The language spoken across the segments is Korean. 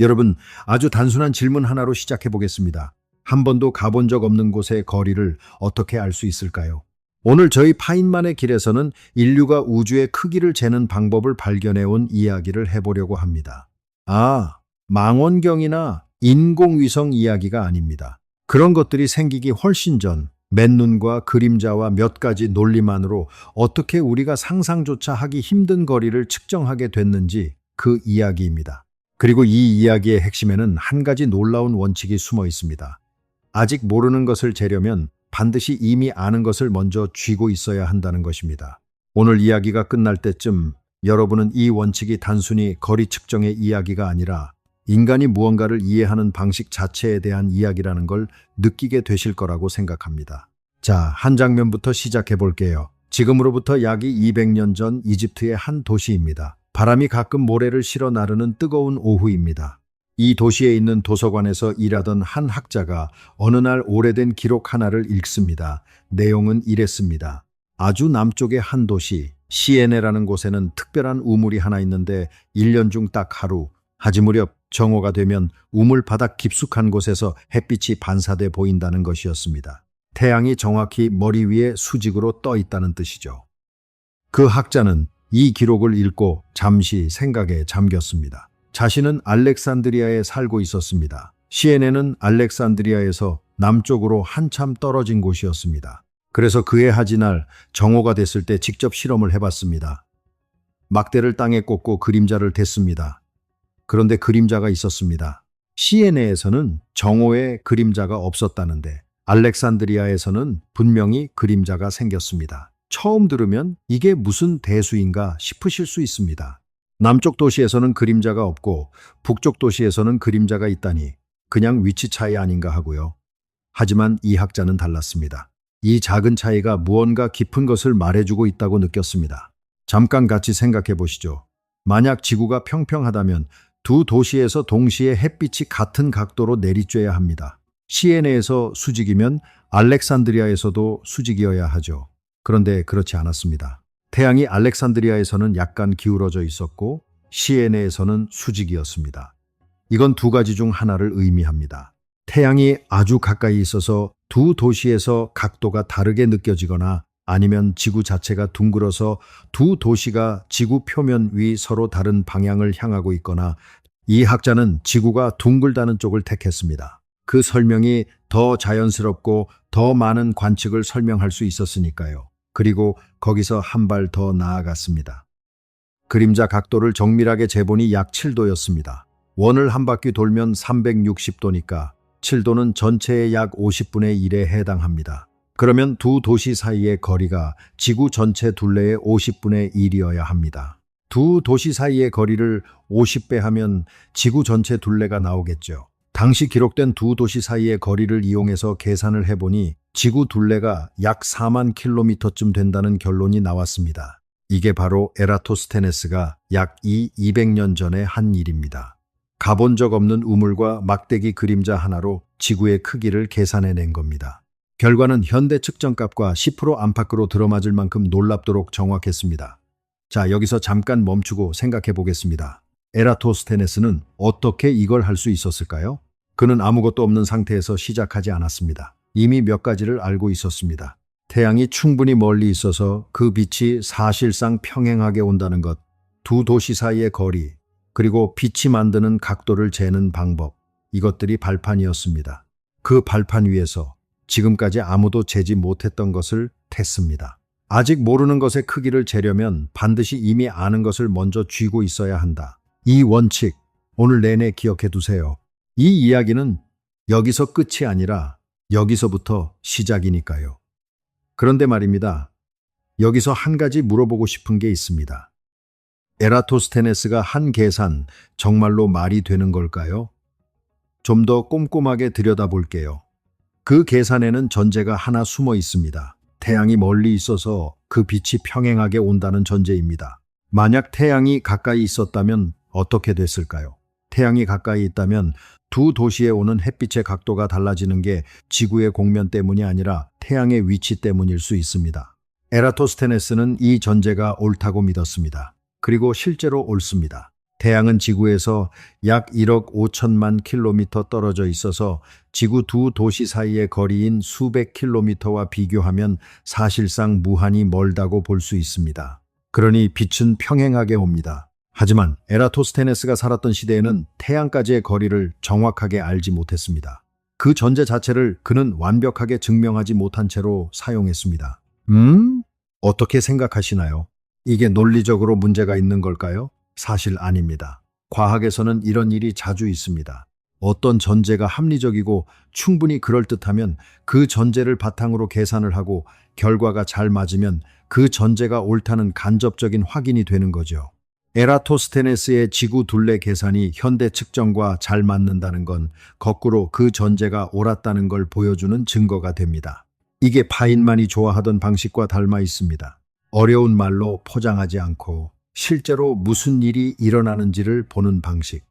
여러분, 아주 단순한 질문 하나로 시작해 보겠습니다. 한 번도 가본 적 없는 곳의 거리를 어떻게 알 수 있을까요? 오늘 저희 파인만의 길에서는 인류가 우주의 크기를 재는 방법을 발견해 온 이야기를 해보려고 합니다. 망원경이나 인공위성 이야기가 아닙니다. 그런 것들이 생기기 훨씬 전 맨눈과 그림자와 몇 가지 논리만으로 어떻게 우리가 상상조차 하기 힘든 거리를 측정하게 됐는지 그 이야기입니다. 그리고 이 이야기의 핵심에는 한 가지 놀라운 원칙이 숨어 있습니다. 아직 모르는 것을 재려면 반드시 이미 아는 것을 먼저 쥐고 있어야 한다는 것입니다. 오늘 이야기가 끝날 때쯤 여러분은 이 원칙이 단순히 거리 측정의 이야기가 아니라 인간이 무언가를 이해하는 방식 자체에 대한 이야기라는 걸 느끼게 되실 거라고 생각합니다. 자, 한 장면부터 시작해 볼게요. 지금으로부터 약 200년 전 이집트의 한 도시입니다. 바람이 가끔 모래를 실어 나르는 뜨거운 오후입니다. 이 도시에 있는 도서관에서 일하던 한 학자가 어느 날 오래된 기록 하나를 읽습니다. 내용은 이랬습니다. 아주 남쪽의 한 도시, 시에네라는 곳에는 특별한 우물이 하나 있는데 1년 중 딱 하루, 하지 무렵 정오가 되면 우물 바닥 깊숙한 곳에서 햇빛이 반사돼 보인다는 것이었습니다. 태양이 정확히 머리 위에 수직으로 떠 있다는 뜻이죠. 그 학자는 이 기록을 읽고 잠시 생각에 잠겼습니다. 자신은 알렉산드리아에 살고 있었습니다. 시에네는 알렉산드리아에서 남쪽으로 한참 떨어진 곳이었습니다. 그래서 그해 하지날 정오가 됐을 때 직접 실험을 해봤습니다. 막대를 땅에 꽂고 그림자를 댔습니다. 그런데 그림자가 있었습니다. 시에네에서는 정오에 그림자가 없었다는데 알렉산드리아에서는 분명히 그림자가 생겼습니다. 처음 들으면 이게 무슨 대수인가 싶으실 수 있습니다. 남쪽 도시에서는 그림자가 없고 북쪽 도시에서는 그림자가 있다니 그냥 위치 차이 아닌가 하고요. 하지만 이 학자는 달랐습니다. 이 작은 차이가 무언가 깊은 것을 말해주고 있다고 느꼈습니다. 잠깐 같이 생각해 보시죠. 만약 지구가 평평하다면 두 도시에서 동시에 햇빛이 같은 각도로 내리쬐야 합니다. 시에네에서 수직이면 알렉산드리아에서도 수직이어야 하죠. 그런데 그렇지 않았습니다. 태양이 알렉산드리아에서는 약간 기울어져 있었고 시에네에서는 수직이었습니다. 이건 두 가지 중 하나를 의미합니다. 태양이 아주 가까이 있어서 두 도시에서 각도가 다르게 느껴지거나 아니면 지구 자체가 둥글어서 두 도시가 지구 표면 위 서로 다른 방향을 향하고 있거나 이 학자는 지구가 둥글다는 쪽을 택했습니다. 그 설명이 더 자연스럽고 더 많은 관측을 설명할 수 있었으니까요. 그리고 거기서 한 발 더 나아갔습니다. 그림자 각도를 정밀하게 재보니 약 7도였습니다. 원을 한 바퀴 돌면 360도니까 7도는 전체의 약 50분의 1에 해당합니다. 그러면 두 도시 사이의 거리가 지구 전체 둘레의 50분의 1이어야 합니다. 두 도시 사이의 거리를 50배 하면 지구 전체 둘레가 나오겠죠. 당시 기록된 두 도시 사이의 거리를 이용해서 계산을 해보니 지구 둘레가 약 4만 킬로미터쯤 된다는 결론이 나왔습니다. 이게 바로 에라토스테네스가 약 200년 전에 한 일입니다. 가본 적 없는 우물과 막대기 그림자 하나로 지구의 크기를 계산해낸 겁니다. 결과는 현대 측정값과 10% 안팎으로 들어맞을 만큼 놀랍도록 정확했습니다. 자, 여기서 잠깐 멈추고 생각해 보겠습니다. 에라토스테네스는 어떻게 이걸 할 수 있었을까요? 그는 아무것도 없는 상태에서 시작하지 않았습니다. 이미 몇 가지를 알고 있었습니다. 태양이 충분히 멀리 있어서 그 빛이 사실상 평행하게 온다는 것, 두 도시 사이의 거리, 그리고 빛이 만드는 각도를 재는 방법, 이것들이 발판이었습니다. 그 발판 위에서 지금까지 아무도 재지 못했던 것을 텄습니다. 아직 모르는 것의 크기를 재려면 반드시 이미 아는 것을 먼저 쥐고 있어야 한다. 이 원칙, 오늘 내내 기억해 두세요. 이 이야기는 여기서 끝이 아니라 여기서부터 시작이니까요. 그런데 말입니다. 여기서 한 가지 물어보고 싶은 게 있습니다. 에라토스테네스가 한 계산 정말로 말이 되는 걸까요? 좀 더 꼼꼼하게 들여다볼게요. 그 계산에는 전제가 하나 숨어 있습니다. 태양이 멀리 있어서 그 빛이 평행하게 온다는 전제입니다. 만약 태양이 가까이 있었다면 어떻게 됐을까요? 태양이 가까이 있다면 두 도시에 오는 햇빛의 각도가 달라지는 게 지구의 공면 때문이 아니라 태양의 위치 때문일 수 있습니다. 에라토스테네스는 이 전제가 옳다고 믿었습니다. 그리고 실제로 옳습니다. 태양은 지구에서 약 1억 5천만 킬로미터 떨어져 있어서 지구 두 도시 사이의 거리인 수백 킬로미터와 비교하면 사실상 무한히 멀다고 볼 수 있습니다. 그러니 빛은 평행하게 옵니다. 하지만 에라토스테네스가 살았던 시대에는 태양까지의 거리를 정확하게 알지 못했습니다. 그 전제 자체를 그는 완벽하게 증명하지 못한 채로 사용했습니다. 어떻게 생각하시나요? 이게 논리적으로 문제가 있는 걸까요? 사실 아닙니다. 과학에서는 이런 일이 자주 있습니다. 어떤 전제가 합리적이고 충분히 그럴듯하면 그 전제를 바탕으로 계산을 하고 결과가 잘 맞으면 그 전제가 옳다는 간접적인 확인이 되는 거죠. 에라토스테네스의 지구 둘레 계산이 현대 측정과 잘 맞는다는 건 거꾸로 그 전제가 옳았다는 걸 보여주는 증거가 됩니다. 이게 파인만이 좋아하던 방식과 닮아 있습니다. 어려운 말로 포장하지 않고 실제로 무슨 일이 일어나는지를 보는 방식.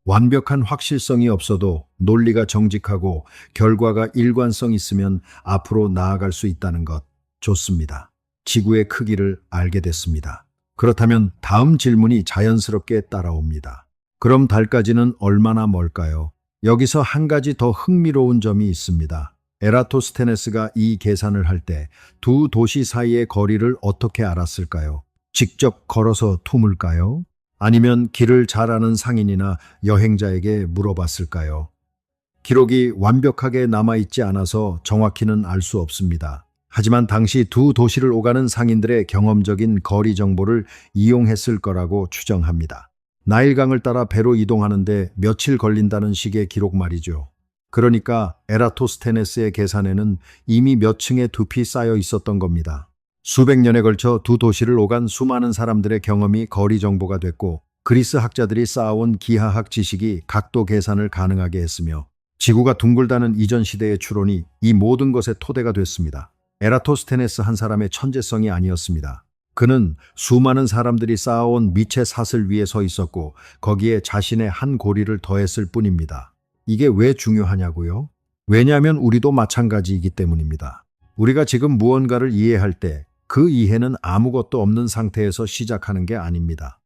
완벽한 확실성이 없어도 논리가 정직하고 결과가 일관성 있으면 앞으로 나아갈 수 있다는 것. 좋습니다. 지구의 크기를 알게 됐습니다. 그렇다면 다음 질문이 자연스럽게 따라옵니다. 그럼 달까지는 얼마나 멀까요? 여기서 한 가지 더 흥미로운 점이 있습니다. 에라토스테네스가 이 계산을 할 때 두 도시 사이의 거리를 어떻게 알았을까요? 직접 걸어서 투물까요? 아니면 길을 잘 아는 상인이나 여행자에게 물어봤을까요? 기록이 완벽하게 남아있지 않아서 정확히는 알 수 없습니다. 하지만 당시 두 도시를 오가는 상인들의 경험적인 거리 정보를 이용했을 거라고 추정합니다. 나일강을 따라 배로 이동하는데 며칠 걸린다는 식의 기록 말이죠. 그러니까 에라토스테네스의 계산에는 이미 몇 층의 숲이 쌓여 있었던 겁니다. 수백 년에 걸쳐 두 도시를 오간 수많은 사람들의 경험이 거리 정보가 됐고 그리스 학자들이 쌓아온 기하학 지식이 각도 계산을 가능하게 했으며 지구가 둥글다는 이전 시대의 추론이 이 모든 것의 토대가 됐습니다. 에라토스테네스 한 사람의 천재성이 아니었습니다. 그는 수많은 사람들이 쌓아온 미체 사슬 위에 서 있었고 거기에 자신의 한 고리를 더했을 뿐입니다. 이게 왜 중요하냐고요? 왜냐하면 우리도 마찬가지이기 때문입니다. 우리가 지금 무언가를 이해할 때 그 이해는 아무것도 없는 상태에서 시작하는 게 아닙니다.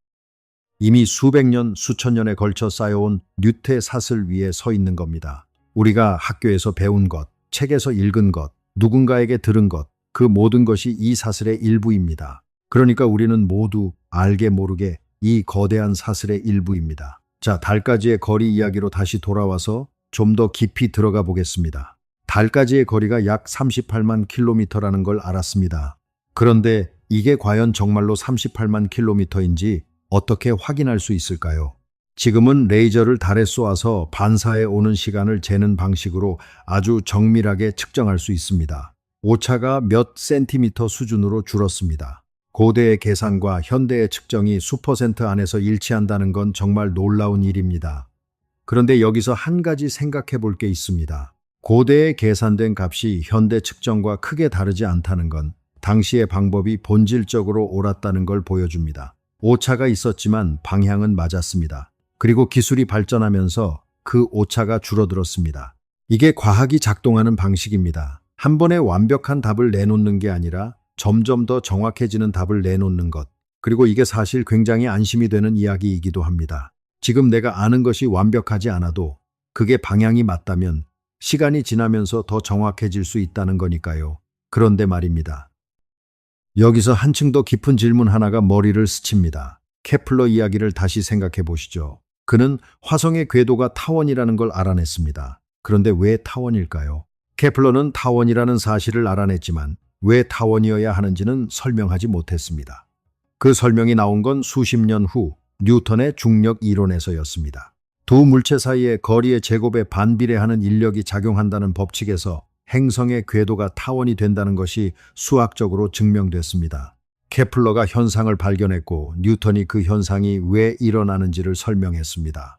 이미 수백 년, 수천 년에 걸쳐 쌓여온 뉴테 사슬 위에 서 있는 겁니다. 우리가 학교에서 배운 것, 책에서 읽은 것, 누군가에게 들은 것, 그 모든 것이 이 사슬의 일부입니다. 그러니까 우리는 모두 알게 모르게 이 거대한 사슬의 일부입니다. 자, 달까지의 거리 이야기로 다시 돌아와서 좀 더 깊이 들어가 보겠습니다. 달까지의 거리가 약 38만 킬로미터라는 걸 알았습니다. 그런데 이게 과연 정말로 38만 킬로미터인지 어떻게 확인할 수 있을까요? 지금은 레이저를 달에 쏘아서 반사해 오는 시간을 재는 방식으로 아주 정밀하게 측정할 수 있습니다. 오차가 몇 센티미터 수준으로 줄었습니다. 고대의 계산과 현대의 측정이 수퍼센트 안에서 일치한다는 건 정말 놀라운 일입니다. 그런데 여기서 한 가지 생각해 볼 게 있습니다. 고대에 계산된 값이 현대 측정과 크게 다르지 않다는 건 당시의 방법이 본질적으로 옳았다는 걸 보여줍니다. 오차가 있었지만 방향은 맞았습니다. 그리고 기술이 발전하면서 그 오차가 줄어들었습니다. 이게 과학이 작동하는 방식입니다. 한 번에 완벽한 답을 내놓는 게 아니라 점점 더 정확해지는 답을 내놓는 것. 그리고 이게 사실 굉장히 안심이 되는 이야기이기도 합니다. 지금 내가 아는 것이 완벽하지 않아도 그게 방향이 맞다면 시간이 지나면서 더 정확해질 수 있다는 거니까요. 그런데 말입니다. 여기서 한층 더 깊은 질문 하나가 머리를 스칩니다. 케플러 이야기를 다시 생각해 보시죠. 그는 화성의 궤도가 타원이라는 걸 알아냈습니다. 그런데 왜 타원일까요? 케플러는 타원이라는 사실을 알아냈지만 왜 타원이어야 하는지는 설명하지 못했습니다. 그 설명이 나온 건 수십 년 후 뉴턴의 중력 이론에서였습니다. 두 물체 사이의 거리의 제곱에 반비례하는 인력이 작용한다는 법칙에서 행성의 궤도가 타원이 된다는 것이 수학적으로 증명됐습니다. 케플러가 현상을 발견했고 뉴턴이 그 현상이 왜 일어나는지를 설명했습니다.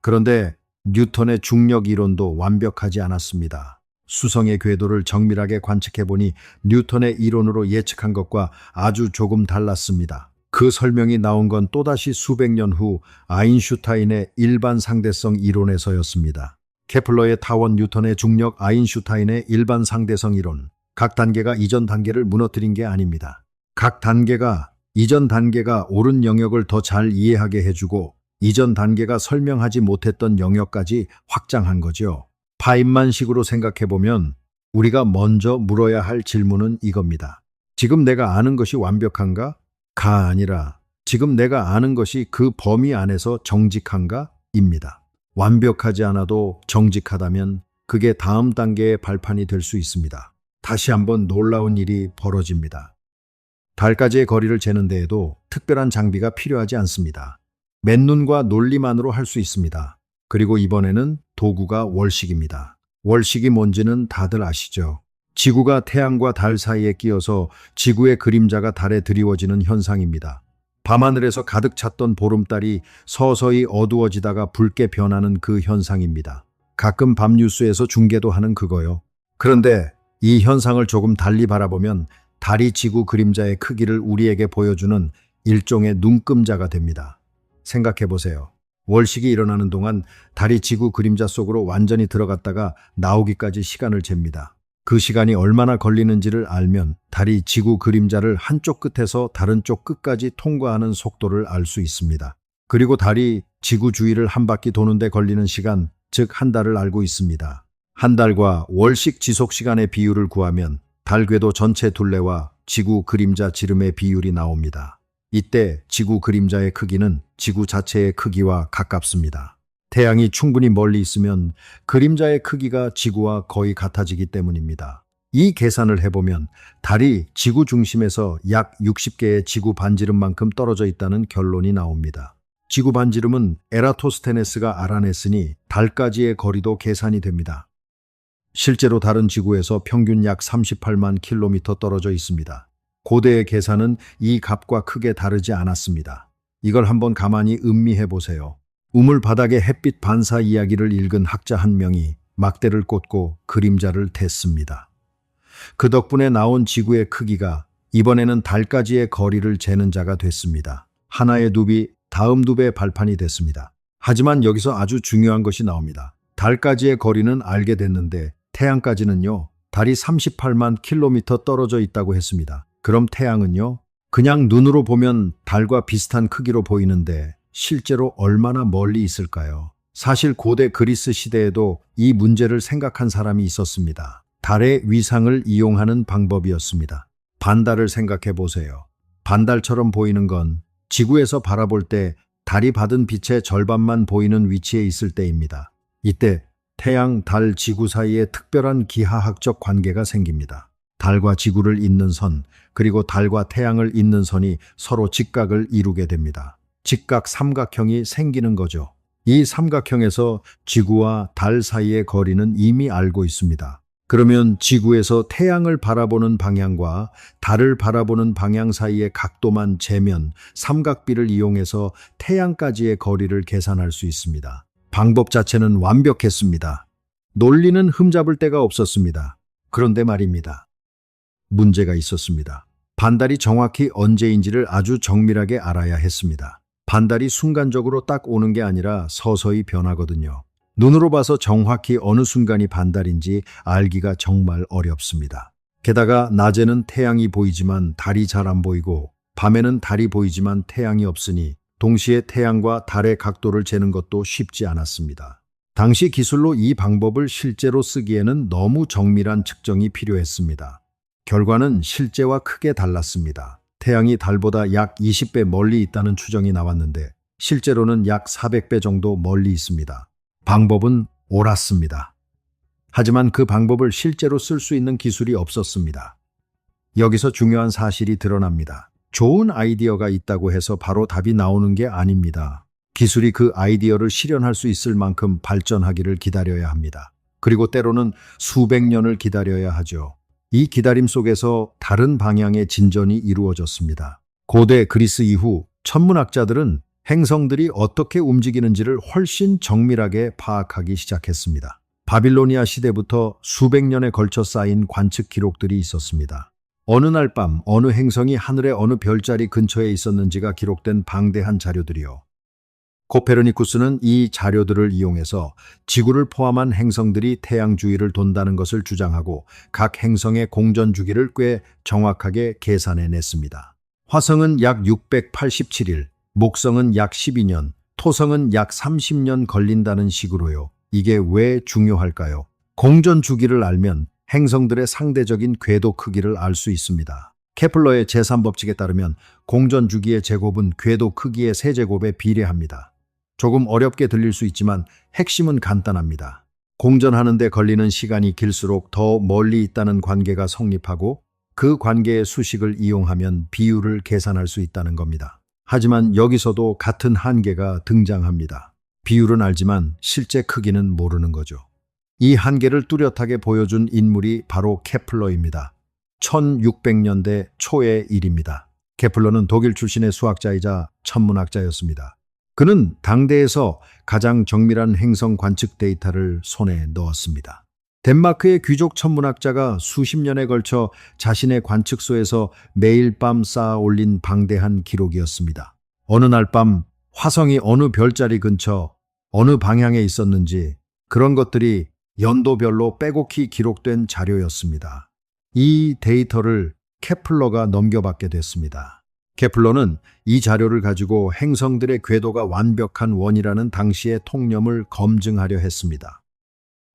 그런데 뉴턴의 중력 이론도 완벽하지 않았습니다. 수성의 궤도를 정밀하게 관측해보니 뉴턴의 이론으로 예측한 것과 아주 조금 달랐습니다. 그 설명이 나온 건 또다시 수백 년 후 아인슈타인의 일반 상대성 이론에서였습니다. 케플러의 타원, 뉴턴의 중력, 아인슈타인의 일반 상대성 이론. 각 단계가 이전 단계를 무너뜨린 게 아닙니다. 각 단계가 이전 단계가 옳은 영역을 더 잘 이해하게 해주고 이전 단계가 설명하지 못했던 영역까지 확장한 거죠. 파인만식으로 생각해보면 우리가 먼저 물어야 할 질문은 이겁니다. 지금 내가 아는 것이 완벽한가? 가 아니라 지금 내가 아는 것이 그 범위 안에서 정직한가? 입니다. 완벽하지 않아도 정직하다면 그게 다음 단계의 발판이 될 수 있습니다. 다시 한번 놀라운 일이 벌어집니다. 달까지의 거리를 재는 데에도 특별한 장비가 필요하지 않습니다. 맨눈과 논리만으로 할 수 있습니다. 그리고 이번에는 도구가 월식입니다. 월식이 뭔지는 다들 아시죠? 지구가 태양과 달 사이에 끼어서 지구의 그림자가 달에 드리워지는 현상입니다. 밤하늘에서 가득 찼던 보름달이 서서히 어두워지다가 붉게 변하는 그 현상입니다. 가끔 밤 뉴스에서 중계도 하는 그거요. 그런데 이 현상을 조금 달리 바라보면 달이 지구 그림자의 크기를 우리에게 보여주는 일종의 눈금자가 됩니다. 생각해 보세요. 월식이 일어나는 동안 달이 지구 그림자 속으로 완전히 들어갔다가 나오기까지 시간을 잽니다. 그 시간이 얼마나 걸리는지를 알면 달이 지구 그림자를 한쪽 끝에서 다른 쪽 끝까지 통과하는 속도를 알 수 있습니다. 그리고 달이 지구 주위를 한 바퀴 도는데 걸리는 시간, 즉 한 달을 알고 있습니다. 한 달과 월식 지속 시간의 비율을 구하면 달 궤도 전체 둘레와 지구 그림자 지름의 비율이 나옵니다. 이때 지구 그림자의 크기는 지구 자체의 크기와 가깝습니다. 태양이 충분히 멀리 있으면 그림자의 크기가 지구와 거의 같아지기 때문입니다. 이 계산을 해보면 달이 지구 중심에서 약 60개의 지구 반지름만큼 떨어져 있다는 결론이 나옵니다. 지구 반지름은 에라토스테네스가 알아냈으니 달까지의 거리도 계산이 됩니다. 실제로 달은 지구에서 평균 약 38만 킬로미터 떨어져 있습니다. 고대의 계산은 이 값과 크게 다르지 않았습니다. 이걸 한번 가만히 음미해 보세요. 우물 바닥의 햇빛 반사 이야기를 읽은 학자 한 명이 막대를 꽂고 그림자를 댔습니다. 그 덕분에 나온 지구의 크기가 이번에는 달까지의 거리를 재는 자가 됐습니다. 하나의 눕이 다음 눕의 발판이 됐습니다. 하지만 여기서 아주 중요한 것이 나옵니다. 달까지의 거리는 알게 됐는데 태양까지는요, 달이 38만 킬로미터 떨어져 있다고 했습니다. 그럼 태양은요? 그냥 눈으로 보면 달과 비슷한 크기로 보이는데 실제로 얼마나 멀리 있을까요? 사실 고대 그리스 시대에도 이 문제를 생각한 사람이 있었습니다. 달의 위상을 이용하는 방법이었습니다. 반달을 생각해 보세요. 반달처럼 보이는 건 지구에서 바라볼 때 달이 받은 빛의 절반만 보이는 위치에 있을 때입니다. 이때 태양, 달, 지구 사이에 특별한 기하학적 관계가 생깁니다. 달과 지구를 잇는 선, 그리고 달과 태양을 잇는 선이 서로 직각을 이루게 됩니다. 직각 삼각형이 생기는 거죠. 이 삼각형에서 지구와 달 사이의 거리는 이미 알고 있습니다. 그러면 지구에서 태양을 바라보는 방향과 달을 바라보는 방향 사이의 각도만 재면 삼각비를 이용해서 태양까지의 거리를 계산할 수 있습니다. 방법 자체는 완벽했습니다. 논리는 흠잡을 데가 없었습니다. 그런데 말입니다. 문제가 있었습니다. 반달이 정확히 언제인지를 아주 정밀하게 알아야 했습니다. 반달이 순간적으로 딱 오는 게 아니라 서서히 변하거든요. 눈으로 봐서 정확히 어느 순간이 반달인지 알기가 정말 어렵습니다. 게다가 낮에는 태양이 보이지만 달이 잘 안 보이고 밤에는 달이 보이지만 태양이 없으니 동시에 태양과 달의 각도를 재는 것도 쉽지 않았습니다. 당시 기술로 이 방법을 실제로 쓰기에는 너무 정밀한 측정이 필요했습니다. 결과는 실제와 크게 달랐습니다. 태양이 달보다 약 20배 멀리 있다는 추정이 나왔는데 실제로는 약 400배 정도 멀리 있습니다. 방법은 옳았습니다. 하지만 그 방법을 실제로 쓸 수 있는 기술이 없었습니다. 여기서 중요한 사실이 드러납니다. 좋은 아이디어가 있다고 해서 바로 답이 나오는 게 아닙니다. 기술이 그 아이디어를 실현할 수 있을 만큼 발전하기를 기다려야 합니다. 그리고 때로는 수백 년을 기다려야 하죠. 이 기다림 속에서 다른 방향의 진전이 이루어졌습니다. 고대 그리스 이후 천문학자들은 행성들이 어떻게 움직이는지를 훨씬 정밀하게 파악하기 시작했습니다. 바빌로니아 시대부터 수백 년에 걸쳐 쌓인 관측 기록들이 있었습니다. 어느 날 밤 어느 행성이 하늘의 어느 별자리 근처에 있었는지가 기록된 방대한 자료들이요. 코페르니쿠스는 이 자료들을 이용해서 지구를 포함한 행성들이 태양 주위를 돈다는 것을 주장하고 각 행성의 공전 주기를 꽤 정확하게 계산해냈습니다. 화성은 약 687일, 목성은 약 12년, 토성은 약 30년 걸린다는 식으로요. 이게 왜 중요할까요? 공전 주기를 알면 행성들의 상대적인 궤도 크기를 알 수 있습니다. 케플러의 제3법칙에 따르면 공전 주기의 제곱은 궤도 크기의 세제곱에 비례합니다. 조금 어렵게 들릴 수 있지만 핵심은 간단합니다. 공전하는 데 걸리는 시간이 길수록 더 멀리 있다는 관계가 성립하고 그 관계의 수식을 이용하면 비율을 계산할 수 있다는 겁니다. 하지만 여기서도 같은 한계가 등장합니다. 비율은 알지만 실제 크기는 모르는 거죠. 이 한계를 뚜렷하게 보여준 인물이 바로 케플러입니다. 1600년대 초의 일입니다. 케플러는 독일 출신의 수학자이자 천문학자였습니다. 그는 당대에서 가장 정밀한 행성 관측 데이터를 손에 넣었습니다. 덴마크의 귀족 천문학자가 수십 년에 걸쳐 자신의 관측소에서 매일 밤 쌓아 올린 방대한 기록이었습니다. 어느 날 밤 화성이 어느 별자리 근처 어느 방향에 있었는지 그런 것들이 연도별로 빼곡히 기록된 자료였습니다. 이 데이터를 케플러가 넘겨받게 됐습니다. 케플러는 이 자료를 가지고 행성들의 궤도가 완벽한 원이라는 당시의 통념을 검증하려 했습니다.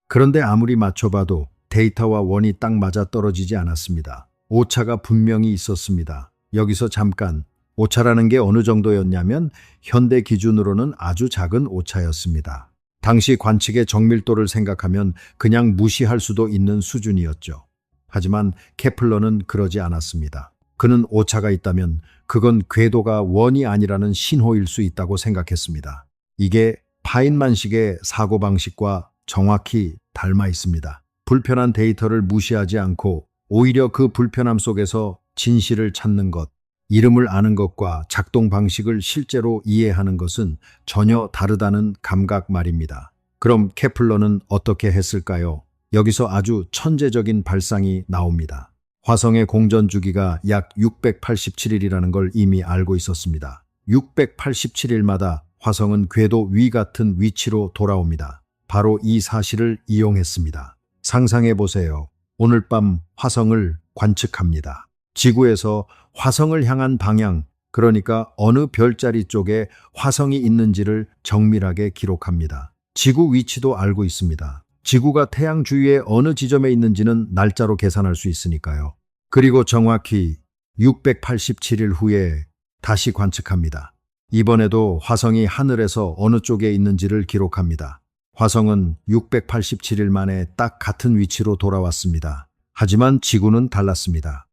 그런데 아무리 맞춰봐도 데이터와 원이 딱 맞아 떨어지지 않았습니다. 오차가 분명히 있었습니다. 여기서 잠깐, 오차라는 게 어느 정도였냐면 현대 기준으로는 아주 작은 오차였습니다. 당시 관측의 정밀도를 생각하면 그냥 무시할 수도 있는 수준이었죠. 하지만 케플러는 그러지 않았습니다. 그는 오차가 있다면 그건 궤도가 원이 아니라는 신호일 수 있다고 생각했습니다. 이게 파인만식의 사고방식과 정확히 닮아 있습니다. 불편한 데이터를 무시하지 않고 오히려 그 불편함 속에서 진실을 찾는 것, 이름을 아는 것과 작동 방식을 실제로 이해하는 것은 전혀 다르다는 감각 말입니다. 그럼 케플러는 어떻게 했을까요? 여기서 아주 천재적인 발상이 나옵니다. 화성의 공전 주기가 약 687일이라는 걸 이미 알고 있었습니다. 687일마다 화성은 궤도 위 같은 위치로 돌아옵니다. 바로 이 사실을 이용했습니다. 상상해 보세요. 오늘 밤 화성을 관측합니다. 지구에서 화성을 향한 방향, 그러니까 어느 별자리 쪽에 화성이 있는지를 정밀하게 기록합니다. 지구 위치도 알고 있습니다. 지구가 태양 주위에 어느 지점에 있는지는 날짜로 계산할 수 있으니까요. 그리고 정확히 687일 후에 다시 관측합니다. 이번에도 화성이 하늘에서 어느 쪽에 있는지를 기록합니다. 화성은 687일 만에 딱 같은 위치로 돌아왔습니다. 하지만 지구는 달랐습니다.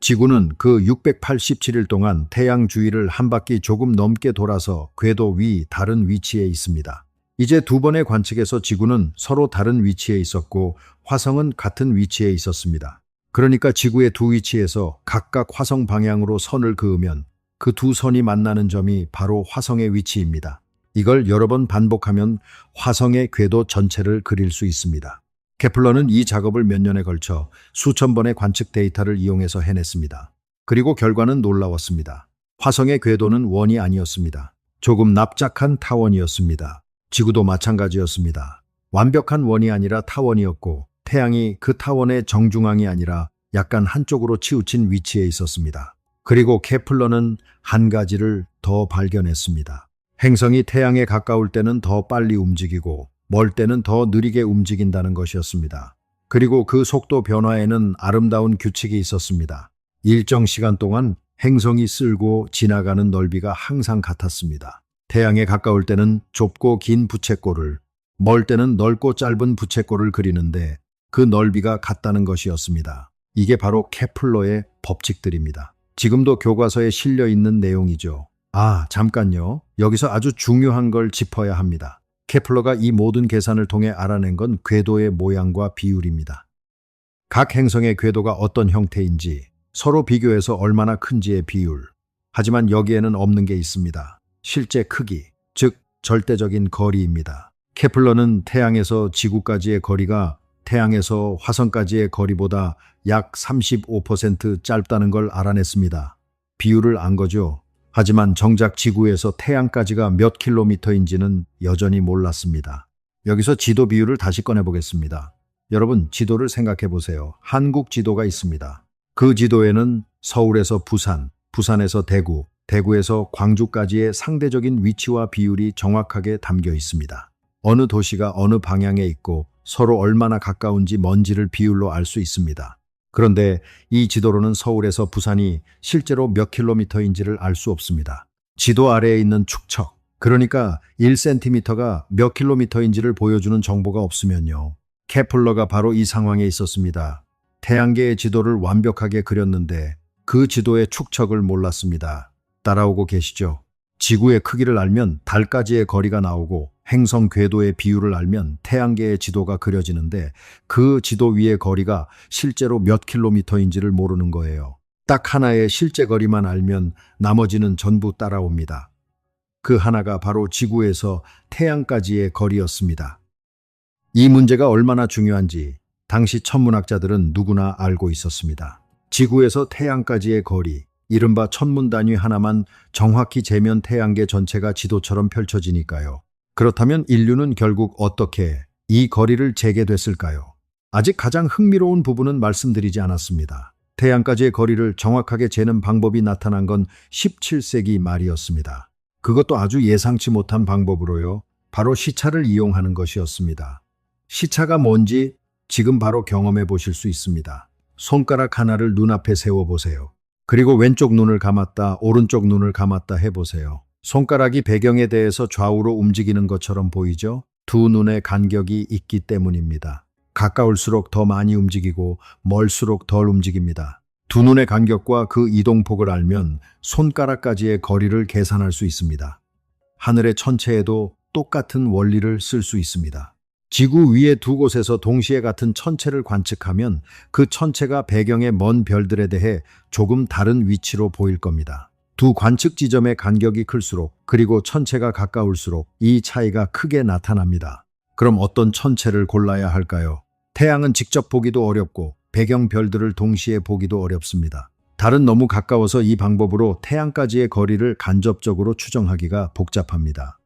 지구는 그 687일 동안 태양 주위를 한 바퀴 조금 넘게 돌아서 궤도 위 다른 위치에 있습니다. 이제 두 번의 관측에서 지구는 서로 다른 위치에 있었고 화성은 같은 위치에 있었습니다. 그러니까 지구의 두 위치에서 각각 화성 방향으로 선을 그으면 그 두 선이 만나는 점이 바로 화성의 위치입니다. 이걸 여러 번 반복하면 화성의 궤도 전체를 그릴 수 있습니다. 케플러는 이 작업을 몇 년에 걸쳐 수천 번의 관측 데이터를 이용해서 해냈습니다. 그리고 결과는 놀라웠습니다. 화성의 궤도는 원이 아니었습니다. 조금 납작한 타원이었습니다. 지구도 마찬가지였습니다. 완벽한 원이 아니라 타원이었고 태양이 그 타원의 정중앙이 아니라 약간 한쪽으로 치우친 위치에 있었습니다. 그리고 케플러는 한 가지를 더 발견했습니다. 행성이 태양에 가까울 때는 더 빨리 움직이고 멀 때는 더 느리게 움직인다는 것이었습니다. 그리고 그 속도 변화에는 아름다운 규칙이 있었습니다. 일정 시간 동안 행성이 쓸고 지나가는 넓이가 항상 같았습니다. 태양에 가까울 때는 좁고 긴 부채꼴을, 멀 때는 넓고 짧은 부채꼴을 그리는데 그 넓이가 같다는 것이었습니다. 이게 바로 케플러의 법칙들입니다. 지금도 교과서에 실려 있는 내용이죠. 잠깐요. 여기서 아주 중요한 걸 짚어야 합니다. 케플러가 이 모든 계산을 통해 알아낸 건 궤도의 모양과 비율입니다. 각 행성의 궤도가 어떤 형태인지, 서로 비교해서 얼마나 큰지의 비율. 하지만 여기에는 없는 게 있습니다. 실제 크기, 즉 절대적인 거리입니다. 케플러는 태양에서 지구까지의 거리가 태양에서 화성까지의 거리보다 약 35% 짧다는 걸 알아냈습니다. 비율을 안 거죠. 하지만 정작 지구에서 태양까지가 몇 킬로미터인지는 여전히 몰랐습니다. 여기서 지도 비율을 다시 꺼내보겠습니다. 여러분, 지도를 생각해 보세요. 한국 지도가 있습니다. 그 지도에는 서울에서 부산, 부산에서 대구, 대구에서 광주까지의 상대적인 위치와 비율이 정확하게 담겨 있습니다. 어느 도시가 어느 방향에 있고 서로 얼마나 가까운지 먼지를 비율로 알 수 있습니다. 그런데 이 지도로는 서울에서 부산이 실제로 몇 킬로미터인지를 알 수 없습니다. 지도 아래에 있는 축척, 그러니까 1cm가 몇 킬로미터인지를 보여주는 정보가 없으면요. 케플러가 바로 이 상황에 있었습니다. 태양계의 지도를 완벽하게 그렸는데 그 지도의 축척을 몰랐습니다. 따라오고 계시죠? 지구의 크기를 알면 달까지의 거리가 나오고 행성 궤도의 비율을 알면 태양계의 지도가 그려지는데 그 지도 위의 거리가 실제로 몇 킬로미터인지를 모르는 거예요. 딱 하나의 실제 거리만 알면 나머지는 전부 따라옵니다. 그 하나가 바로 지구에서 태양까지의 거리였습니다. 이 문제가 얼마나 중요한지 당시 천문학자들은 누구나 알고 있었습니다. 지구에서 태양까지의 거리, 이른바 천문 단위 하나만 정확히 재면 태양계 전체가 지도처럼 펼쳐지니까요. 그렇다면 인류는 결국 어떻게 이 거리를 재게 됐을까요? 아직 가장 흥미로운 부분은 말씀드리지 않았습니다. 태양까지의 거리를 정확하게 재는 방법이 나타난 건 17세기 말이었습니다. 그것도 아주 예상치 못한 방법으로요. 바로 시차를 이용하는 것이었습니다. 시차가 뭔지 지금 바로 경험해 보실 수 있습니다. 손가락 하나를 눈앞에 세워보세요. 그리고 왼쪽 눈을 감았다, 오른쪽 눈을 감았다 해보세요. 손가락이 배경에 대해서 좌우로 움직이는 것처럼 보이죠? 두 눈의 간격이 있기 때문입니다. 가까울수록 더 많이 움직이고 멀수록 덜 움직입니다. 두 눈의 간격과 그 이동폭을 알면 손가락까지의 거리를 계산할 수 있습니다. 하늘의 천체에도 똑같은 원리를 쓸 수 있습니다. 지구 위의 두 곳에서 동시에 같은 천체를 관측하면 그 천체가 배경의 먼 별들에 대해 조금 다른 위치로 보일 겁니다. 두 관측 지점의 간격이 클수록 그리고 천체가 가까울수록 이 차이가 크게 나타납니다. 그럼 어떤 천체를 골라야 할까요? 태양은 직접 보기도 어렵고 배경 별들을 동시에 보기도 어렵습니다. 달은 너무 가까워서 이 방법으로 태양까지의 거리를 간접적으로 추정하기가 복잡합니다.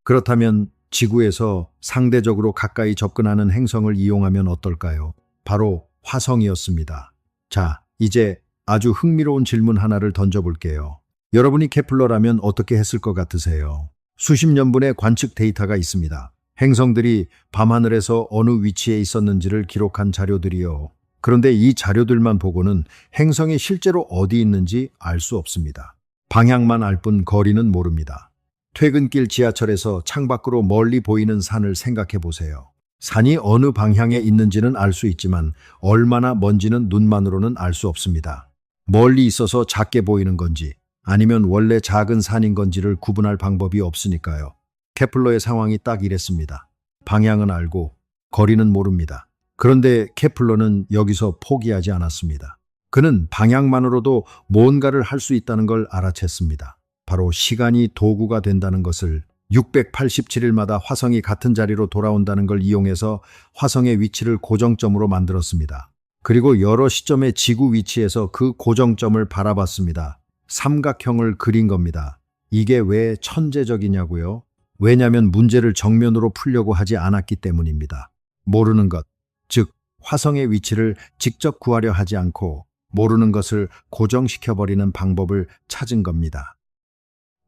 그렇다면 지구에서 상대적으로 가까이 접근하는 행성을 이용하면 어떨까요? 바로 화성이었습니다. 자, 이제 아주 흥미로운 질문 하나를 던져볼게요. 여러분이 케플러라면 어떻게 했을 것 같으세요? 수십 년분의 관측 데이터가 있습니다. 행성들이 밤하늘에서 어느 위치에 있었는지를 기록한 자료들이요. 그런데 이 자료들만 보고는 행성이 실제로 어디 있는지 알 수 없습니다. 방향만 알 뿐 거리는 모릅니다. 퇴근길 지하철에서 창밖으로 멀리 보이는 산을 생각해 보세요. 산이 어느 방향에 있는지는 알 수 있지만 얼마나 먼지는 눈만으로는 알 수 없습니다. 멀리 있어서 작게 보이는 건지 아니면 원래 작은 산인 건지를 구분할 방법이 없으니까요. 케플러의 상황이 딱 이랬습니다. 방향은 알고 거리는 모릅니다. 그런데 케플러는 여기서 포기하지 않았습니다. 그는 방향만으로도 뭔가를 할 수 있다는 걸 알아챘습니다. 바로 시간이 도구가 된다는 것을 687일마다 화성이 같은 자리로 돌아온다는 걸 이용해서 화성의 위치를 고정점으로 만들었습니다. 그리고 여러 시점의 지구 위치에서 그 고정점을 바라봤습니다. 삼각형을 그린 겁니다. 이게 왜 천재적이냐고요? 왜냐하면 문제를 정면으로 풀려고 하지 않았기 때문입니다. 모르는 것, 즉 화성의 위치를 직접 구하려 하지 않고 모르는 것을 고정시켜버리는 방법을 찾은 겁니다.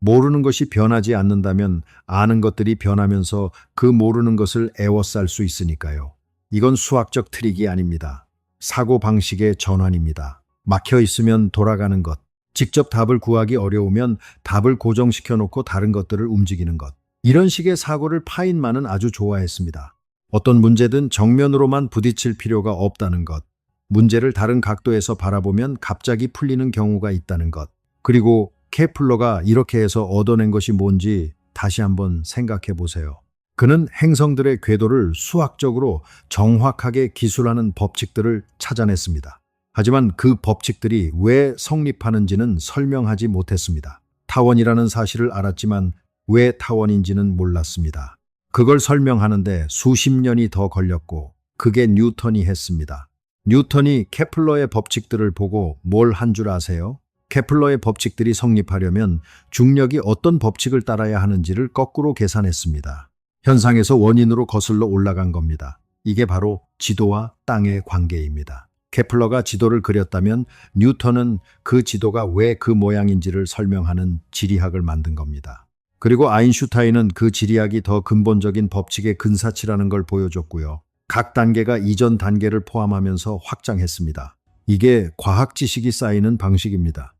모르는 것이 변하지 않는다면 아는 것들이 변하면서 그 모르는 것을 애워쌀 수 있으니까요. 이건 수학적 트릭이 아닙니다. 사고방식의 전환입니다. 막혀 있으면 돌아가는 것, 직접 답을 구하기 어려우면 답을 고정시켜 놓고 다른 것들을 움직이는 것. 이런 식의 사고를 파인만은 아주 좋아했습니다. 어떤 문제든 정면으로만 부딪힐 필요가 없다는 것. 문제를 다른 각도에서 바라보면 갑자기 풀리는 경우가 있다는 것. 그리고 케플러가 이렇게 해서 얻어낸 것이 뭔지 다시 한번 생각해 보세요. 그는 행성들의 궤도를 수학적으로 정확하게 기술하는 법칙들을 찾아냈습니다. 하지만 그 법칙들이 왜 성립하는지는 설명하지 못했습니다. 타원이라는 사실을 알았지만 왜 타원인지는 몰랐습니다. 그걸 설명하는데 수십 년이 더 걸렸고 그게 뉴턴이 했습니다. 뉴턴이 케플러의 법칙들을 보고 뭘 한 줄 아세요? 케플러의 법칙들이 성립하려면 중력이 어떤 법칙을 따라야 하는지를 거꾸로 계산했습니다. 현상에서 원인으로 거슬러 올라간 겁니다. 이게 바로 지도와 땅의 관계입니다. 케플러가 지도를 그렸다면 뉴턴은 그 지도가 왜 그 모양인지를 설명하는 지리학을 만든 겁니다. 그리고 아인슈타인은 그 지리학이 더 근본적인 법칙의 근사치라는 걸 보여줬고요. 각 단계가 이전 단계를 포함하면서 확장했습니다. 이게 과학 지식이 쌓이는 방식입니다.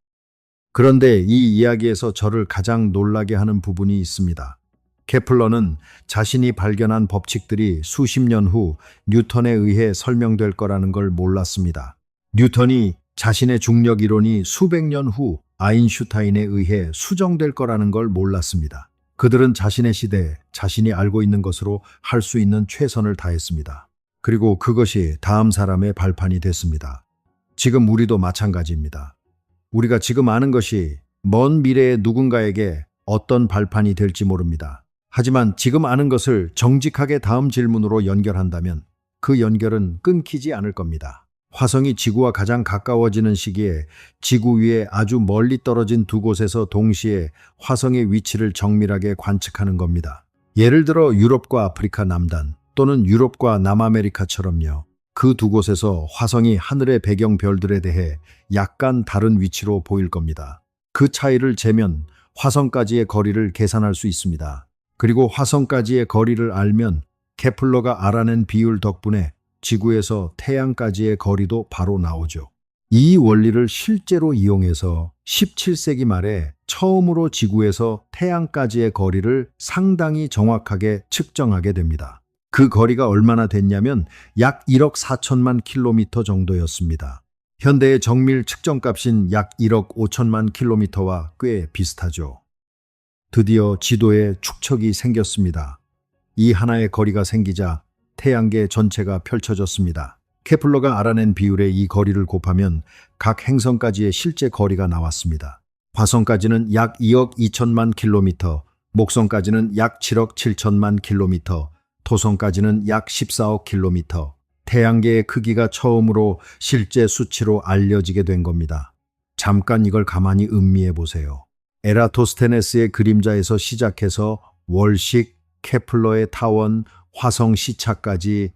그런데 이 이야기에서 저를 가장 놀라게 하는 부분이 있습니다. 케플러는 자신이 발견한 법칙들이 수십 년 후 뉴턴에 의해 설명될 거라는 걸 몰랐습니다. 뉴턴이 자신의 중력 이론이 수백 년 후 아인슈타인에 의해 수정될 거라는 걸 몰랐습니다. 그들은 자신의 시대에 자신이 알고 있는 것으로 할 수 있는 최선을 다했습니다. 그리고 그것이 다음 사람의 발판이 됐습니다. 지금 우리도 마찬가지입니다. 우리가 지금 아는 것이 먼 미래의 누군가에게 어떤 발판이 될지 모릅니다. 하지만 지금 아는 것을 정직하게 다음 질문으로 연결한다면 그 연결은 끊기지 않을 겁니다. 화성이 지구와 가장 가까워지는 시기에 지구 위에 아주 멀리 떨어진 두 곳에서 동시에 화성의 위치를 정밀하게 관측하는 겁니다. 예를 들어 유럽과 아프리카 남단 또는 유럽과 남아메리카처럼요. 그 두 곳에서 화성이 하늘의 배경 별들에 대해 약간 다른 위치로 보일 겁니다. 그 차이를 재면 화성까지의 거리를 계산할 수 있습니다. 그리고 화성까지의 거리를 알면 케플러가 알아낸 비율 덕분에 지구에서 태양까지의 거리도 바로 나오죠. 이 원리를 실제로 이용해서 17세기 말에 처음으로 지구에서 태양까지의 거리를 상당히 정확하게 측정하게 됩니다. 그 거리가 얼마나 됐냐면 약 1억 4천만 킬로미터 정도였습니다. 현대의 정밀 측정값인 약 1억 5천만 킬로미터와 꽤 비슷하죠. 드디어 지도에 축척이 생겼습니다. 이 하나의 거리가 생기자 태양계 전체가 펼쳐졌습니다. 케플러가 알아낸 비율의 이 거리를 곱하면 각 행성까지의 실제 거리가 나왔습니다. 화성까지는 약 2억 2천만 킬로미터, 목성까지는 약 7억 7천만 킬로미터, 토성까지는 약 14억 킬로미터, 태양계의 크기가 처음으로 실제 수치로 알려지게 된 겁니다. 잠깐 이걸 가만히 음미해 보세요. 에라토스테네스의 그림자에서 시작해서 월식, 케플러의 타원, 화성 시차까지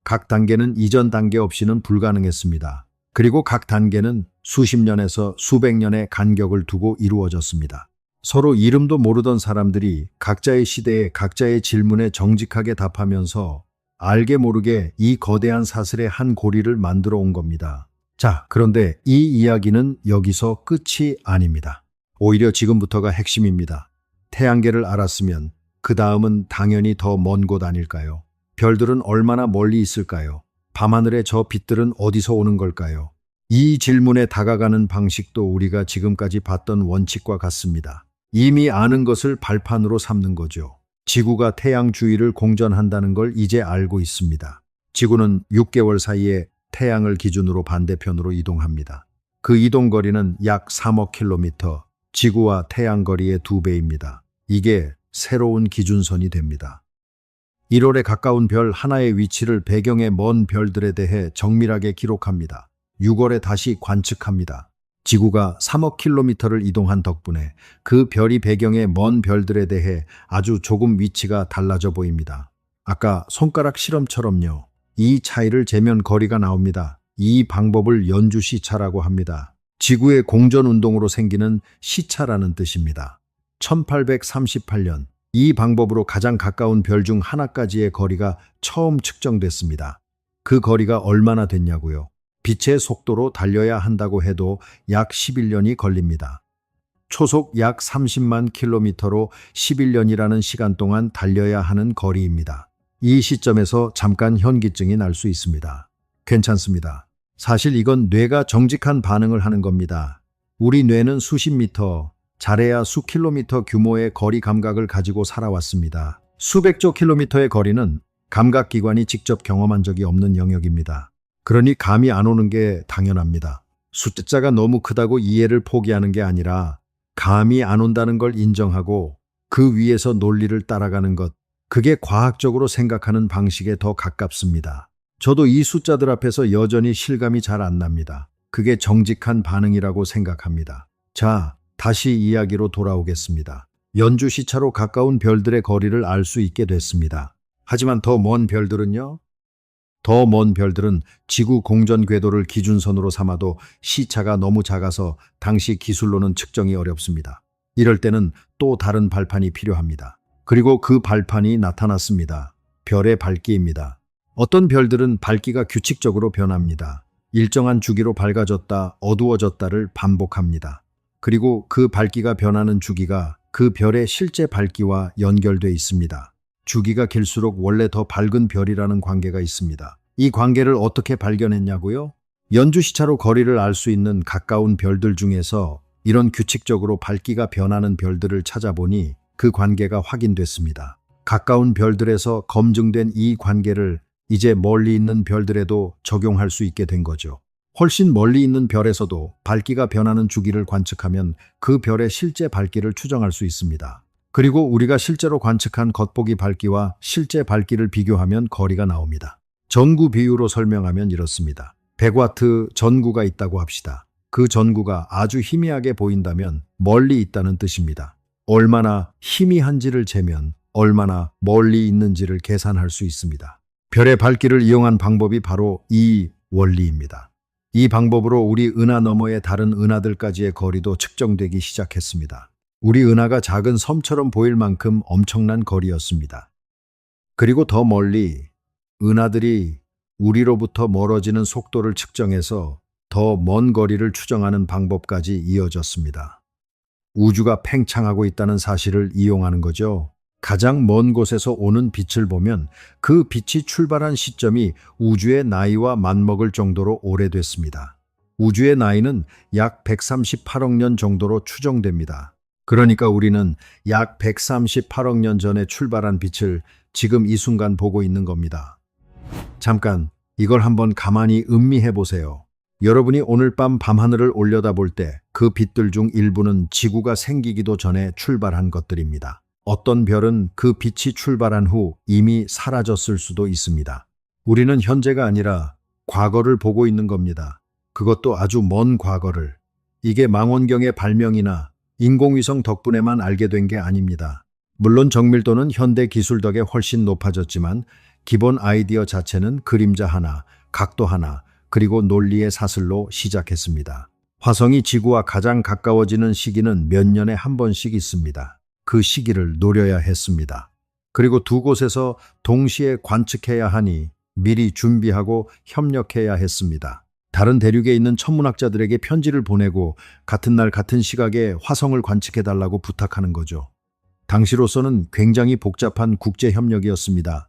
각 단계는 이전 단계 없이는 불가능했습니다. 그리고 각 단계는 수십 년에서 수백 년의 간격을 두고 이루어졌습니다. 서로 이름도 모르던 사람들이 각자의 시대에 각자의 질문에 정직하게 답하면서 알게 모르게 이 거대한 사슬의 한 고리를 만들어 온 겁니다. 자, 그런데 이 이야기는 여기서 끝이 아닙니다. 오히려 지금부터가 핵심입니다. 태양계를 알았으면 그 다음은 당연히 더 먼 곳 아닐까요? 별들은 얼마나 멀리 있을까요? 밤하늘의 저 빛들은 어디서 오는 걸까요? 이 질문에 다가가는 방식도 우리가 지금까지 봤던 원칙과 같습니다. 이미 아는 것을 발판으로 삼는 거죠. 지구가 태양 주위를 공전한다는 걸 이제 알고 있습니다. 지구는 6개월 사이에 태양을 기준으로 반대편으로 이동합니다. 그 이동 거리는 약 3억 킬로미터, 지구와 태양 거리의 2배입니다. 이게 새로운 기준선이 됩니다. 1월에 가까운 별 하나의 위치를 배경의 먼 별들에 대해 정밀하게 기록합니다. 6월에 다시 관측합니다. 지구가 3억 킬로미터를 이동한 덕분에 그 별이 배경의 먼 별들에 대해 아주 조금 위치가 달라져 보입니다. 아까 손가락 실험처럼요. 이 차이를 재면 거리가 나옵니다. 이 방법을 연주 시차라고 합니다. 지구의 공전 운동으로 생기는 시차라는 뜻입니다. 1838년 이 방법으로 가장 가까운 별 중 하나까지의 거리가 처음 측정됐습니다. 그 거리가 얼마나 됐냐고요? 빛의 속도로 달려야 한다고 해도 약 11년이 걸립니다. 초속 약 30만 킬로미터로 11년이라는 시간 동안 달려야 하는 거리입니다. 이 시점에서 잠깐 현기증이 날 수 있습니다. 괜찮습니다. 사실 이건 뇌가 정직한 반응을 하는 겁니다. 우리 뇌는 수십 미터, 잘해야 수 킬로미터 규모의 거리 감각을 가지고 살아왔습니다. 수백조 킬로미터의 거리는 감각기관이 직접 경험한 적이 없는 영역입니다. 그러니 감이 안 오는 게 당연합니다. 숫자가 너무 크다고 이해를 포기하는 게 아니라 감이 안 온다는 걸 인정하고 그 위에서 논리를 따라가는 것, 그게 과학적으로 생각하는 방식에 더 가깝습니다. 저도 이 숫자들 앞에서 여전히 실감이 잘 안 납니다. 그게 정직한 반응이라고 생각합니다. 자, 다시 이야기로 돌아오겠습니다. 연주 시차로 가까운 별들의 거리를 알 수 있게 됐습니다. 하지만 더 먼 별들은요? 더 먼 별들은 지구 공전 궤도를 기준선으로 삼아도 시차가 너무 작아서 당시 기술로는 측정이 어렵습니다. 이럴 때는 또 다른 발판이 필요합니다. 그리고 그 발판이 나타났습니다. 별의 밝기입니다. 어떤 별들은 밝기가 규칙적으로 변합니다. 일정한 주기로 밝아졌다, 어두워졌다를 반복합니다. 그리고 그 밝기가 변하는 주기가 그 별의 실제 밝기와 연결돼 있습니다. 주기가 길수록 원래 더 밝은 별이라는 관계가 있습니다. 이 관계를 어떻게 발견했냐고요? 연주시차로 거리를 알 수 있는 가까운 별들 중에서 이런 규칙적으로 밝기가 변하는 별들을 찾아보니 그 관계가 확인됐습니다. 가까운 별들에서 검증된 이 관계를 이제 멀리 있는 별들에도 적용할 수 있게 된 거죠. 훨씬 멀리 있는 별에서도 밝기가 변하는 주기를 관측하면 그 별의 실제 밝기를 추정할 수 있습니다. 그리고 우리가 실제로 관측한 겉보기 밝기와 실제 밝기를 비교하면 거리가 나옵니다. 전구 비유로 설명하면 이렇습니다. 100와트 전구가 있다고 합시다. 그 전구가 아주 희미하게 보인다면 멀리 있다는 뜻입니다. 얼마나 희미한지를 재면 얼마나 멀리 있는지를 계산할 수 있습니다. 별의 밝기를 이용한 방법이 바로 이 원리입니다. 이 방법으로 우리 은하 너머의 다른 은하들까지의 거리도 측정되기 시작했습니다. 우리 은하가 작은 섬처럼 보일 만큼 엄청난 거리였습니다. 그리고 더 멀리 은하들이 우리로부터 멀어지는 속도를 측정해서 더 먼 거리를 추정하는 방법까지 이어졌습니다. 우주가 팽창하고 있다는 사실을 이용하는 거죠. 가장 먼 곳에서 오는 빛을 보면 그 빛이 출발한 시점이 우주의 나이와 맞먹을 정도로 오래됐습니다. 우주의 나이는 약 138억 년 정도로 추정됩니다. 그러니까 우리는 약 138억 년 전에 출발한 빛을 지금 이 순간 보고 있는 겁니다. 잠깐 이걸 한번 가만히 음미해 보세요. 여러분이 오늘 밤 밤하늘을 올려다볼 때 그 빛들 중 일부는 지구가 생기기도 전에 출발한 것들입니다. 어떤 별은 그 빛이 출발한 후 이미 사라졌을 수도 있습니다. 우리는 현재가 아니라 과거를 보고 있는 겁니다. 그것도 아주 먼 과거를. 이게 망원경의 발명이나 인공위성 덕분에만 알게 된 게 아닙니다. 물론 정밀도는 현대 기술 덕에 훨씬 높아졌지만 기본 아이디어 자체는 그림자 하나, 각도 하나, 그리고 논리의 사슬로 시작했습니다. 화성이 지구와 가장 가까워지는 시기는 몇 년에 한 번씩 있습니다. 그 시기를 노려야 했습니다. 그리고 두 곳에서 동시에 관측해야 하니 미리 준비하고 협력해야 했습니다. 다른 대륙에 있는 천문학자들에게 편지를 보내고 같은 날 같은 시각에 화성을 관측해달라고 부탁하는 거죠. 당시로서는 굉장히 복잡한 국제협력이었습니다.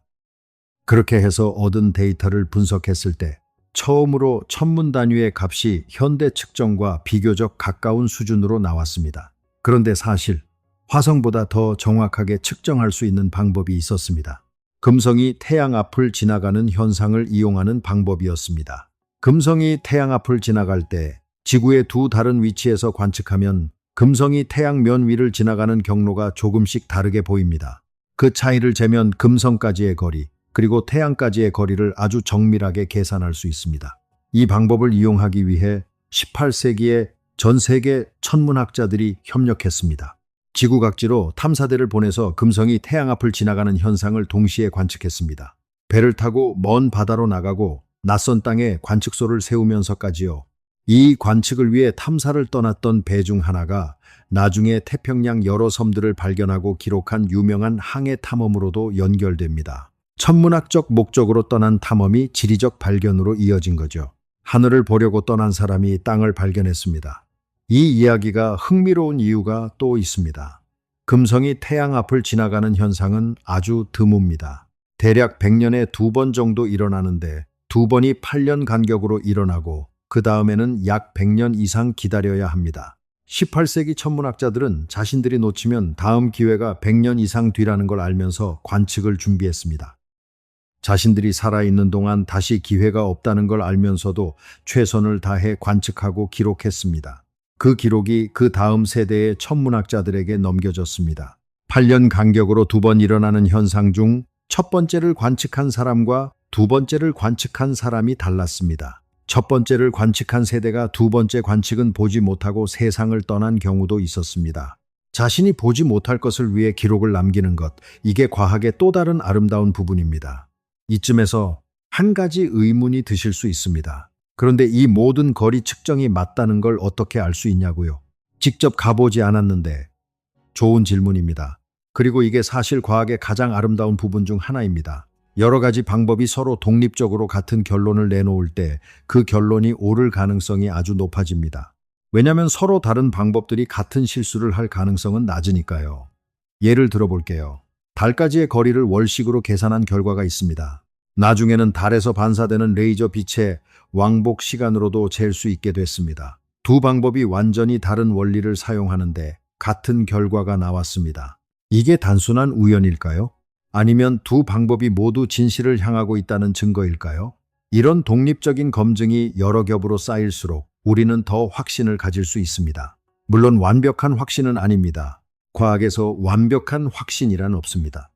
그렇게 해서 얻은 데이터를 분석했을 때 처음으로 천문 단위의 값이 현대 측정과 비교적 가까운 수준으로 나왔습니다. 그런데 사실 화성보다 더 정확하게 측정할 수 있는 방법이 있었습니다. 금성이 태양 앞을 지나가는 현상을 이용하는 방법이었습니다. 금성이 태양 앞을 지나갈 때 지구의 두 다른 위치에서 관측하면 금성이 태양 면 위를 지나가는 경로가 조금씩 다르게 보입니다. 그 차이를 재면 금성까지의 거리, 그리고 태양까지의 거리를 아주 정밀하게 계산할 수 있습니다. 이 방법을 이용하기 위해 18세기에 전 세계 천문학자들이 협력했습니다. 지구각지로 탐사대를 보내서 금성이 태양 앞을 지나가는 현상을 동시에 관측했습니다. 배를 타고 먼 바다로 나가고 낯선 땅에 관측소를 세우면서까지요. 이 관측을 위해 탐사를 떠났던 배 중 하나가 나중에 태평양 여러 섬들을 발견하고 기록한 유명한 항해 탐험으로도 연결됩니다. 천문학적 목적으로 떠난 탐험이 지리적 발견으로 이어진 거죠. 하늘을 보려고 떠난 사람이 땅을 발견했습니다. 이 이야기가 흥미로운 이유가 또 있습니다. 금성이 태양 앞을 지나가는 현상은 아주 드뭅니다. 대략 100년에 2번 정도 일어나는데 2번이 8년 간격으로 일어나고 그 다음에는 약 100년 이상 기다려야 합니다. 18세기 천문학자들은 자신들이 놓치면 다음 기회가 100년 이상 뒤라는 걸 알면서 관측을 준비했습니다. 자신들이 살아있는 동안 다시 기회가 없다는 걸 알면서도 최선을 다해 관측하고 기록했습니다. 그 기록이 그 다음 세대의 천문학자들에게 넘겨졌습니다. 8년 간격으로 2번 일어나는 현상 중 첫 번째를 관측한 사람과 두 번째를 관측한 사람이 달랐습니다. 첫 번째를 관측한 세대가 두 번째 관측은 보지 못하고 세상을 떠난 경우도 있었습니다. 자신이 보지 못할 것을 위해 기록을 남기는 것, 이게 과학의 또 다른 아름다운 부분입니다. 이쯤에서 한 가지 의문이 드실 수 있습니다. 그런데 이 모든 거리 측정이 맞다는 걸 어떻게 알 수 있냐고요? 직접 가보지 않았는데. 좋은 질문입니다. 그리고 이게 사실 과학의 가장 아름다운 부분 중 하나입니다. 여러 가지 방법이 서로 독립적으로 같은 결론을 내놓을 때 그 결론이 옳을 가능성이 아주 높아집니다. 왜냐하면 서로 다른 방법들이 같은 실수를 할 가능성은 낮으니까요. 예를 들어볼게요. 달까지의 거리를 월식으로 계산한 결과가 있습니다. 나중에는 달에서 반사되는 레이저 빛의 왕복 시간으로도 잴 수 있게 됐습니다. 두 방법이 완전히 다른 원리를 사용하는데 같은 결과가 나왔습니다. 이게 단순한 우연일까요? 아니면 두 방법이 모두 진실을 향하고 있다는 증거일까요? 이런 독립적인 검증이 여러 겹으로 쌓일수록 우리는 더 확신을 가질 수 있습니다. 물론 완벽한 확신은 아닙니다. 과학에서 완벽한 확신이란 없습니다.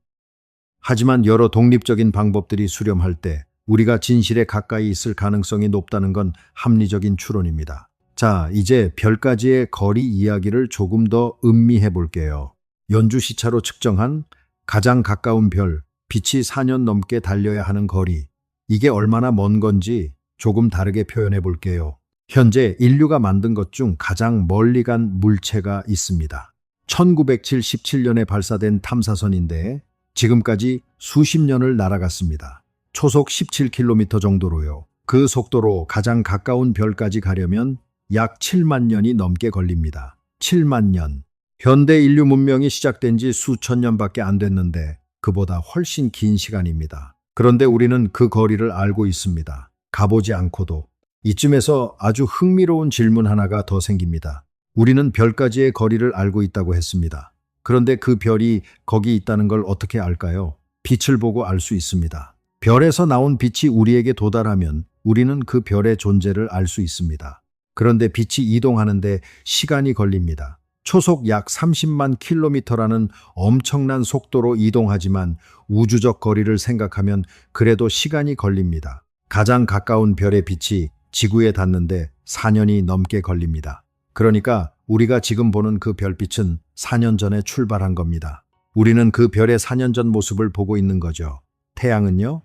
하지만 여러 독립적인 방법들이 수렴할 때 우리가 진실에 가까이 있을 가능성이 높다는 건 합리적인 추론입니다. 자, 이제 별까지의 거리 이야기를 조금 더 음미해 볼게요. 연주 시차로 측정한 가장 가까운 별, 빛이 4년 넘게 달려야 하는 거리. 이게 얼마나 먼 건지 조금 다르게 표현해 볼게요. 현재 인류가 만든 것 중 가장 멀리 간 물체가 있습니다. 1977년에 발사된 탐사선인데 지금까지 수십 년을 날아갔습니다. 초속 17km 정도로요. 그 속도로 가장 가까운 별까지 가려면 약 7만 년이 넘게 걸립니다. 7만 년. 현대 인류 문명이 시작된 지 수천 년밖에 안 됐는데 그보다 훨씬 긴 시간입니다. 그런데 우리는 그 거리를 알고 있습니다. 가보지 않고도. 이쯤에서 아주 흥미로운 질문 하나가 더 생깁니다. 우리는 별까지의 거리를 알고 있다고 했습니다. 그런데 그 별이 거기 있다는 걸 어떻게 알까요? 빛을 보고 알 수 있습니다. 별에서 나온 빛이 우리에게 도달하면 우리는 그 별의 존재를 알 수 있습니다. 그런데 빛이 이동하는데 시간이 걸립니다. 초속 약 30만 킬로미터라는 엄청난 속도로 이동하지만 우주적 거리를 생각하면 그래도 시간이 걸립니다. 가장 가까운 별의 빛이 지구에 닿는데 4년이 넘게 걸립니다. 그러니까 우리가 지금 보는 그 별빛은 4년 전에 출발한 겁니다. 우리는 그 별의 4년 전 모습을 보고 있는 거죠. 태양은요?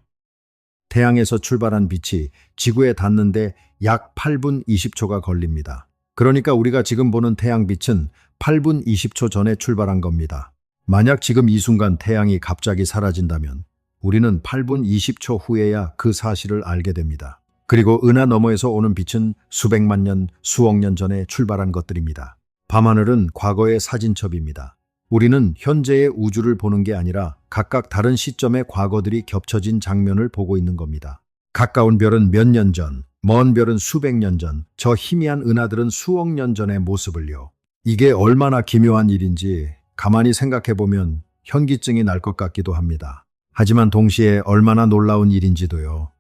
태양에서 출발한 빛이 지구에 닿는데 약 8분 20초가 걸립니다. 그러니까 우리가 지금 보는 태양빛은 8분 20초 전에 출발한 겁니다. 만약 지금 이 순간 태양이 갑자기 사라진다면 우리는 8분 20초 후에야 그 사실을 알게 됩니다. 그리고 은하 너머에서 오는 빛은 수백만 년, 수억 년 전에 출발한 것들입니다. 밤하늘은 과거의 사진첩입니다. 우리는 현재의 우주를 보는 게 아니라 각각 다른 시점의 과거들이 겹쳐진 장면을 보고 있는 겁니다. 가까운 별은 몇 년 전, 먼 별은 수백 년 전, 저 희미한 은하들은 수억 년 전의 모습을요. 이게 얼마나 기묘한 일인지 가만히 생각해보면 현기증이 날 것 같기도 합니다. 하지만 동시에 얼마나 놀라운 일인지도요.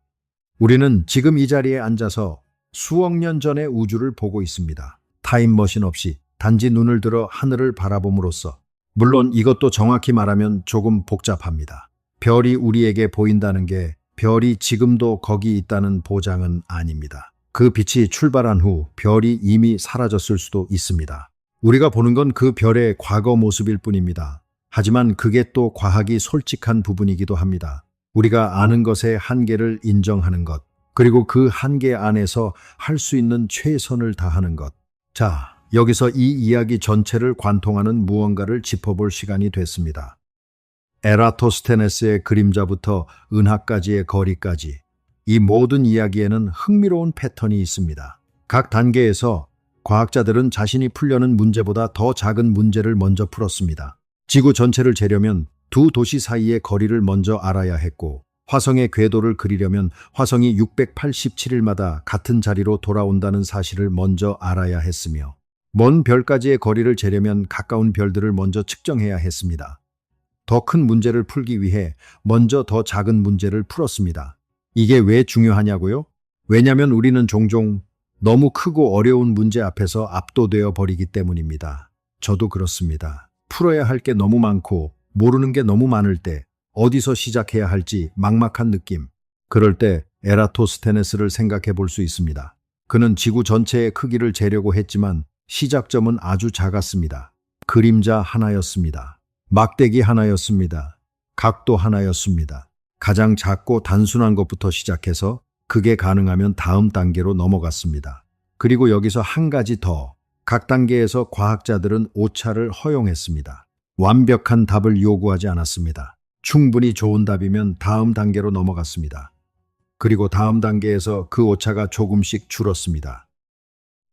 우리는 지금 이 자리에 앉아서 수억 년 전의 우주를 보고 있습니다. 타임머신 없이 단지 눈을 들어 하늘을 바라봄으로써. 물론 이것도 정확히 말하면 조금 복잡합니다. 별이 우리에게 보인다는 게 별이 지금도 거기 있다는 보장은 아닙니다. 그 빛이 출발한 후 별이 이미 사라졌을 수도 있습니다. 우리가 보는 건 그 별의 과거 모습일 뿐입니다. 하지만 그게 또 과학이 솔직한 부분이기도 합니다. 우리가 아는 것의 한계를 인정하는 것, 그리고 그 한계 안에서 할 수 있는 최선을 다하는 것. 자, 여기서 이 이야기 전체를 관통하는 무언가를 짚어볼 시간이 됐습니다. 에라토스테네스의 그림자부터 은하까지의 거리까지 이 모든 이야기에는 흥미로운 패턴이 있습니다. 각 단계에서 과학자들은 자신이 풀려는 문제보다 더 작은 문제를 먼저 풀었습니다. 지구 전체를 재려면 두 도시 사이의 거리를 먼저 알아야 했고, 화성의 궤도를 그리려면 화성이 687일마다 같은 자리로 돌아온다는 사실을 먼저 알아야 했으며, 먼 별까지의 거리를 재려면 가까운 별들을 먼저 측정해야 했습니다. 더 큰 문제를 풀기 위해 먼저 더 작은 문제를 풀었습니다. 이게 왜 중요하냐고요? 왜냐하면 우리는 종종 너무 크고 어려운 문제 앞에서 압도되어 버리기 때문입니다. 저도 그렇습니다. 풀어야 할 게 너무 많고 모르는 게 너무 많을 때 어디서 시작해야 할지 막막한 느낌. 그럴 때 에라토스테네스를 생각해 볼 수 있습니다. 그는 지구 전체의 크기를 재려고 했지만 시작점은 아주 작았습니다. 그림자 하나였습니다. 막대기 하나였습니다. 각도 하나였습니다. 가장 작고 단순한 것부터 시작해서 그게 가능하면 다음 단계로 넘어갔습니다. 그리고 여기서 한 가지 더. 각 단계에서 과학자들은 오차를 허용했습니다. 완벽한 답을 요구하지 않았습니다. 충분히 좋은 답이면 다음 단계로 넘어갔습니다. 그리고 다음 단계에서 그 오차가 조금씩 줄었습니다.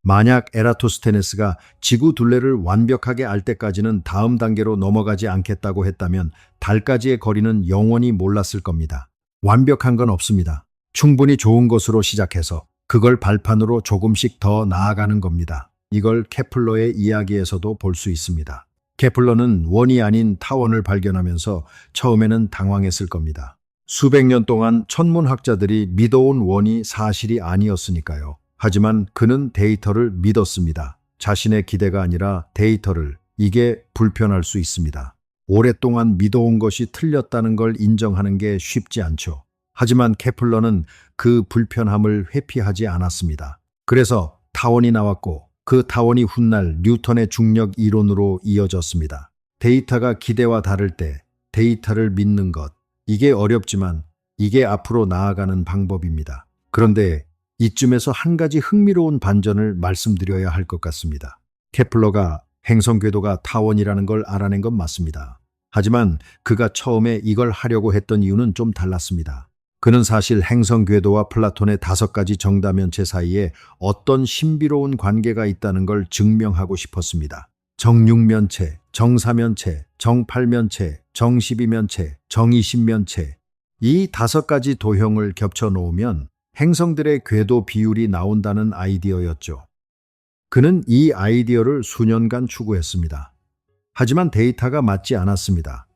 만약 에라토스테네스가 지구 둘레를 완벽하게 알 때까지는 다음 단계로 넘어가지 않겠다고 했다면 달까지의 거리는 영원히 몰랐을 겁니다. 완벽한 건 없습니다. 충분히 좋은 것으로 시작해서 그걸 발판으로 조금씩 더 나아가는 겁니다. 이걸 케플러의 이야기에서도 볼 수 있습니다. 케플러는 원이 아닌 타원을 발견하면서 처음에는 당황했을 겁니다. 수백 년 동안 천문학자들이 믿어온 원이 사실이 아니었으니까요. 하지만 그는 데이터를 믿었습니다. 자신의 기대가 아니라 데이터를. 이게 불편할 수 있습니다. 오랫동안 믿어온 것이 틀렸다는 걸 인정하는 게 쉽지 않죠. 하지만 케플러는 그 불편함을 회피하지 않았습니다. 그래서 타원이 나왔고 그 타원이 훗날 뉴턴의 중력 이론으로 이어졌습니다. 데이터가 기대와 다를 때 데이터를 믿는 것. 이게 어렵지만 이게 앞으로 나아가는 방법입니다. 그런데 이쯤에서 한 가지 흥미로운 반전을 말씀드려야 할 것 같습니다. 케플러가 행성 궤도가 타원이라는 걸 알아낸 건 맞습니다. 하지만 그가 처음에 이걸 하려고 했던 이유는 좀 달랐습니다. 그는 사실 행성 궤도와 플라톤의 5가지 정다면체 사이에 어떤 신비로운 관계가 있다는 걸 증명하고 싶었습니다. 정육면체, 정사면체, 정팔면체, 정십이면체, 정이십면체. 이 5가지 도형을 겹쳐 놓으면 행성들의 궤도 비율이 나온다는 아이디어였죠. 그는 이 아이디어를 수년간 추구했습니다. 하지만 데이터가 맞지 않았습니다.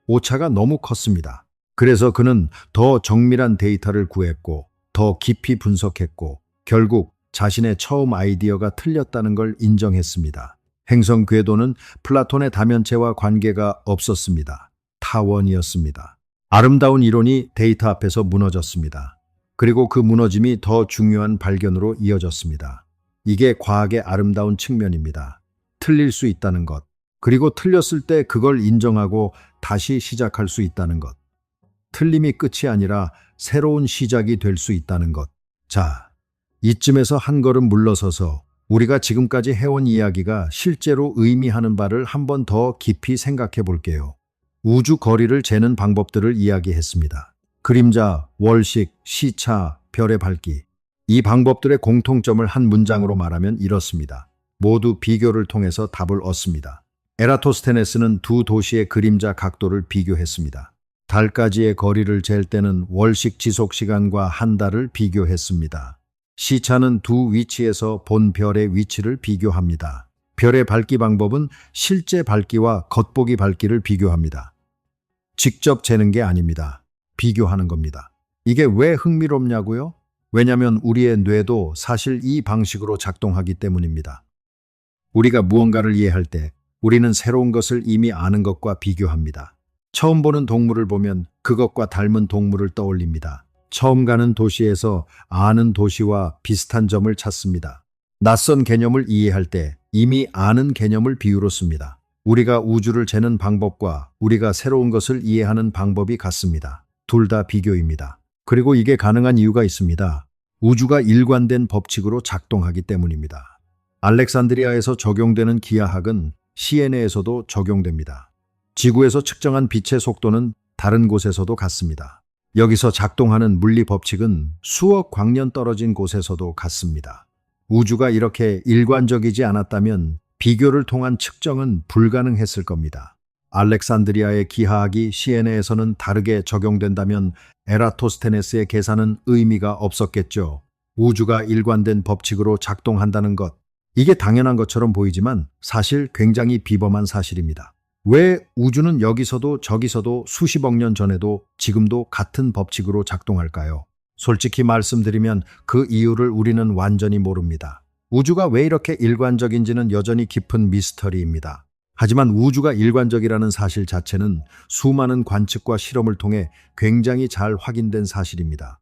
오차가 너무 컸습니다. 그래서 그는 더 정밀한 데이터를 구했고 더 깊이 분석했고 결국 자신의 처음 아이디어가 틀렸다는 걸 인정했습니다. 행성 궤도는 플라톤의 다면체와 관계가 없었습니다. 타원이었습니다. 아름다운 이론이 데이터 앞에서 무너졌습니다. 그리고 그 무너짐이 더 중요한 발견으로 이어졌습니다. 이게 과학의 아름다운 측면입니다. 틀릴 수 있다는 것, 그리고 틀렸을 때 그걸 인정하고 다시 시작할 수 있다는 것. 틀림이 끝이 아니라 새로운 시작이 될 수 있다는 것. 자, 이쯤에서 한 걸음 물러서서 우리가 지금까지 해온 이야기가 실제로 의미하는 바를 한 번 더 깊이 생각해 볼게요. 우주 거리를 재는 방법들을 이야기했습니다. 그림자, 월식, 시차, 별의 밝기. 이 방법들의 공통점을 한 문장으로 말하면 이렇습니다. 모두 비교를 통해서 답을 얻습니다. 에라토스테네스는 두 도시의 그림자 각도를 비교했습니다. 달까지의 거리를 잴 때는 월식 지속 시간과 한 달을 비교했습니다. 시차는 두 위치에서 본 별의 위치를 비교합니다. 별의 밝기 방법은 실제 밝기와 겉보기 밝기를 비교합니다. 직접 재는 게 아닙니다. 비교하는 겁니다. 이게 왜 흥미롭냐고요? 왜냐하면 우리의 뇌도 사실 이 방식으로 작동하기 때문입니다. 우리가 무언가를 이해할 때 우리는 새로운 것을 이미 아는 것과 비교합니다. 처음 보는 동물을 보면 그것과 닮은 동물을 떠올립니다. 처음 가는 도시에서 아는 도시와 비슷한 점을 찾습니다. 낯선 개념을 이해할 때 이미 아는 개념을 비유로 씁니다. 우리가 우주를 재는 방법과 우리가 새로운 것을 이해하는 방법이 같습니다. 둘 다 비교입니다. 그리고 이게 가능한 이유가 있습니다. 우주가 일관된 법칙으로 작동하기 때문입니다. 알렉산드리아에서 적용되는 기하학은 시에네에서도 적용됩니다. 지구에서 측정한 빛의 속도는 다른 곳에서도 같습니다. 여기서 작동하는 물리 법칙은 수억 광년 떨어진 곳에서도 같습니다. 우주가 이렇게 일관적이지 않았다면 비교를 통한 측정은 불가능했을 겁니다. 알렉산드리아의 기하학이 시에네에서는 다르게 적용된다면 에라토스테네스의 계산은 의미가 없었겠죠. 우주가 일관된 법칙으로 작동한다는 것. 이게 당연한 것처럼 보이지만 사실 굉장히 비범한 사실입니다. 왜 우주는 여기서도 저기서도 수십억 년 전에도 지금도 같은 법칙으로 작동할까요? 솔직히 말씀드리면 그 이유를 우리는 완전히 모릅니다. 우주가 왜 이렇게 일관적인지는 여전히 깊은 미스터리입니다. 하지만 우주가 일관적이라는 사실 자체는 수많은 관측과 실험을 통해 굉장히 잘 확인된 사실입니다.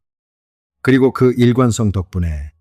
그리고 그 일관성 덕분에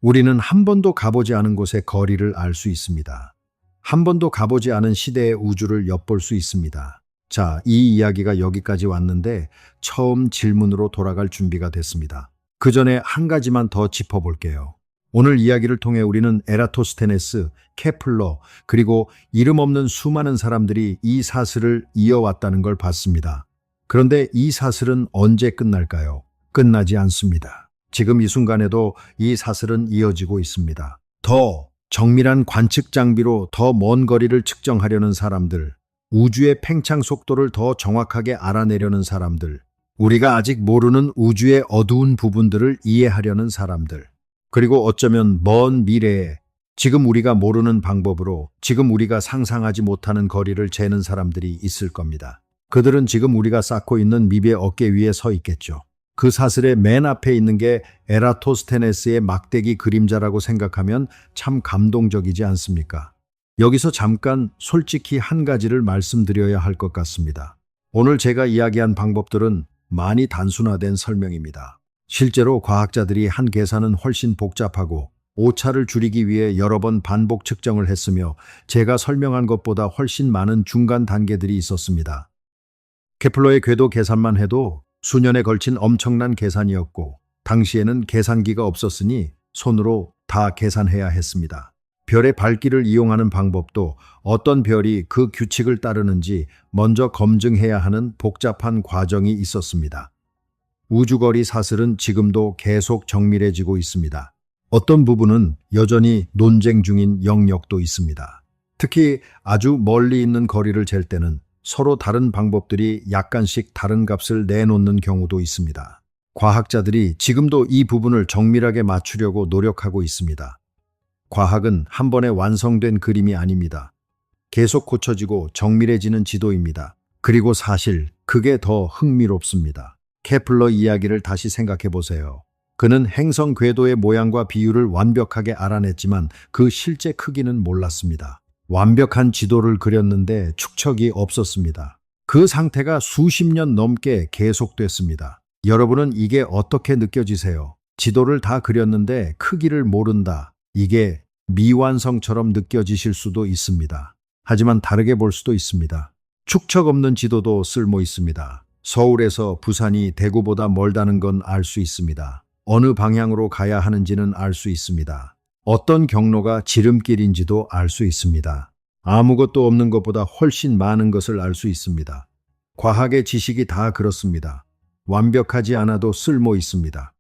우리는 한 번도 가보지 않은 곳의 거리를 알 수 있습니다. 한 번도 가보지 않은 시대의 우주를 엿볼 수 있습니다. 자, 이 이야기가 여기까지 왔는데 처음 질문으로 돌아갈 준비가 됐습니다. 그 전에 한 가지만 더 짚어볼게요. 오늘 이야기를 통해 우리는 에라토스테네스, 케플러, 그리고 이름 없는 수많은 사람들이 이 사슬을 이어왔다는 걸 봤습니다. 그런데 이 사슬은 언제 끝날까요? 끝나지 않습니다. 지금 이 순간에도 이 사슬은 이어지고 있습니다. 더 정밀한 관측 장비로 더 먼 거리를 측정하려는 사람들, 우주의 팽창 속도를 더 정확하게 알아내려는 사람들, 우리가 아직 모르는 우주의 어두운 부분들을 이해하려는 사람들, 그리고 어쩌면 먼 미래에 지금 우리가 모르는 방법으로 지금 우리가 상상하지 못하는 거리를 재는 사람들이 있을 겁니다. 그들은 지금 우리가 쌓고 있는 밉의 어깨 위에 서 있겠죠. 그 사슬의 맨 앞에 있는 게 에라토스테네스의 막대기 그림자라고 생각하면 참 감동적이지 않습니까? 여기서 잠깐 솔직히 한 가지를 말씀드려야 할 것 같습니다. 오늘 제가 이야기한 방법들은 많이 단순화된 설명입니다. 실제로 과학자들이 한 계산은 훨씬 복잡하고 오차를 줄이기 위해 여러 번 반복 측정을 했으며 제가 설명한 것보다 훨씬 많은 중간 단계들이 있었습니다. 케플러의 궤도 계산만 해도 수년에 걸친 엄청난 계산이었고 당시에는 계산기가 없었으니 손으로 다 계산해야 했습니다. 별의 밝기를 이용하는 방법도 어떤 별이 그 규칙을 따르는지 먼저 검증해야 하는 복잡한 과정이 있었습니다. 우주거리 사슬은 지금도 계속 정밀해지고 있습니다. 어떤 부분은 여전히 논쟁 중인 영역도 있습니다. 특히 아주 멀리 있는 거리를 잴 때는 서로 다른 방법들이 약간씩 다른 값을 내놓는 경우도 있습니다. 과학자들이 지금도 이 부분을 정밀하게 맞추려고 노력하고 있습니다. 과학은 한 번에 완성된 그림이 아닙니다. 계속 고쳐지고 정밀해지는 지도입니다. 그리고 사실 그게 더 흥미롭습니다. 케플러 이야기를 다시 생각해 보세요. 그는 행성 궤도의 모양과 비율을 완벽하게 알아냈지만 그 실제 크기는 몰랐습니다. 완벽한 지도를 그렸는데 축척이 없었습니다. 그 상태가 수십 년 넘게 계속됐습니다. 여러분은 이게 어떻게 느껴지세요? 지도를 다 그렸는데 크기를 모른다. 이게 미완성처럼 느껴지실 수도 있습니다. 하지만 다르게 볼 수도 있습니다. 축척 없는 지도도 쓸모 있습니다. 서울에서 부산이 대구보다 멀다는 건 알 수 있습니다. 어느 방향으로 가야 하는지는 알 수 있습니다. 어떤 경로가 지름길인지도 알 수 있습니다. 아무것도 없는 것보다 훨씬 많은 것을 알 수 있습니다. 과학의 지식이 다 그렇습니다. 완벽하지 않아도 쓸모 있습니다.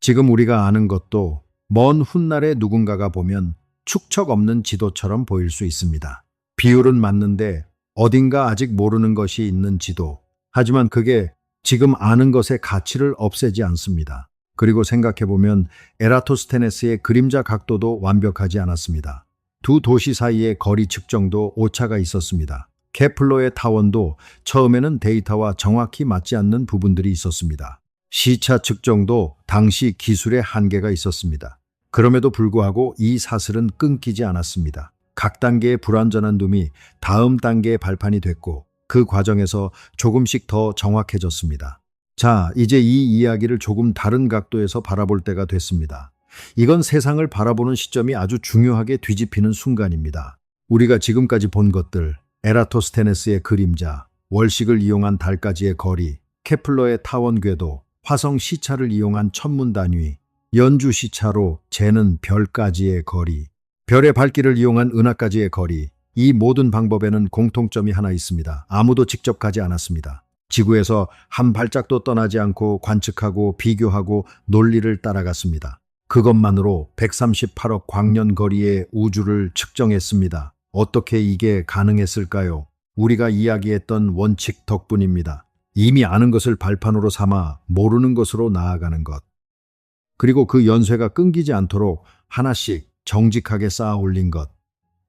지금 우리가 아는 것도 먼 훗날에 누군가가 보면 축척 없는 지도처럼 보일 수 있습니다. 비율은 맞는데 어딘가 아직 모르는 것이 있는 지도. 하지만 그게 지금 아는 것의 가치를 없애지 않습니다. 그리고 생각해보면 에라토스테네스의 그림자 각도도 완벽하지 않았습니다. 두 도시 사이의 거리 측정도 오차가 있었습니다. 케플러의 타원도 처음에는 데이터와 정확히 맞지 않는 부분들이 있었습니다. 시차 측정도 당시 기술의 한계가 있었습니다. 그럼에도 불구하고 이 사슬은 끊기지 않았습니다. 각 단계의 불완전한 둠이 다음 단계의 발판이 됐고 그 과정에서 조금씩 더 정확해졌습니다. 자, 이제 이 이야기를 조금 다른 각도에서 바라볼 때가 됐습니다. 이건 세상을 바라보는 시점이 아주 중요하게 뒤집히는 순간입니다. 우리가 지금까지 본 것들, 에라토스테네스의 그림자, 월식을 이용한 달까지의 거리, 케플러의 타원 궤도, 화성 시차를 이용한 천문 단위, 연주 시차로 재는 별까지의 거리, 별의 밝기를 이용한 은하까지의 거리, 이 모든 방법에는 공통점이 하나 있습니다. 아무도 직접 가지 않았습니다. 지구에서 한 발짝도 떠나지 않고 관측하고 비교하고 논리를 따라갔습니다. 그것만으로 138억 광년 거리의 우주를 측정했습니다. 어떻게 이게 가능했을까요? 우리가 이야기했던 원칙 덕분입니다. 이미 아는 것을 발판으로 삼아 모르는 것으로 나아가는 것. 그리고 그 연쇄가 끊기지 않도록 하나씩 정직하게 쌓아 올린 것.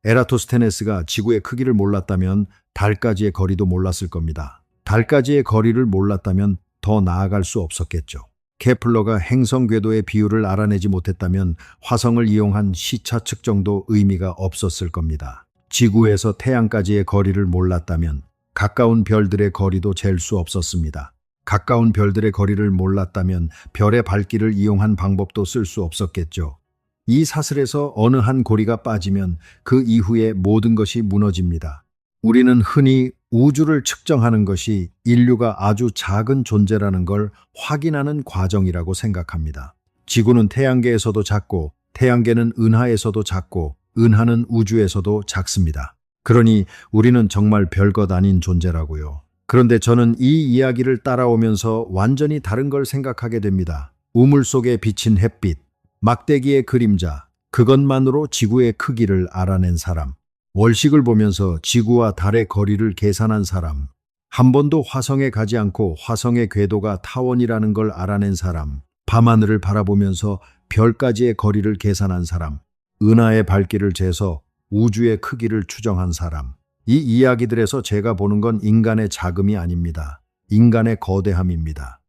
에라토스테네스가 지구의 크기를 몰랐다면 달까지의 거리도 몰랐을 겁니다. 달까지의 거리를 몰랐다면 더 나아갈 수 없었겠죠. 케플러가 행성 궤도의 비율을 알아내지 못했다면 화성을 이용한 시차 측정도 의미가 없었을 겁니다. 지구에서 태양까지의 거리를 몰랐다면 가까운 별들의 거리도 잴 수 없었습니다. 가까운 별들의 거리를 몰랐다면 별의 밝기를 이용한 방법도 쓸 수 없었겠죠. 이 사슬에서 어느 한 고리가 빠지면 그 이후에 모든 것이 무너집니다. 우리는 흔히 우주를 측정하는 것이 인류가 아주 작은 존재라는 걸 확인하는 과정이라고 생각합니다. 지구는 태양계에서도 작고, 태양계는 은하에서도 작고, 은하는 우주에서도 작습니다. 그러니 우리는 정말 별것 아닌 존재라고요. 그런데 저는 이 이야기를 따라오면서 완전히 다른 걸 생각하게 됩니다. 우물 속에 비친 햇빛, 막대기의 그림자, 그것만으로 지구의 크기를 알아낸 사람, 월식을 보면서 지구와 달의 거리를 계산한 사람, 한 번도 화성에 가지 않고 화성의 궤도가 타원이라는 걸 알아낸 사람, 밤하늘을 바라보면서 별까지의 거리를 계산한 사람, 은하의 밝기를 재서 우주의 크기를 추정한 사람. 이 이야기들에서 제가 보는 건 인간의 작음이 아닙니다. 인간의 거대함입니다.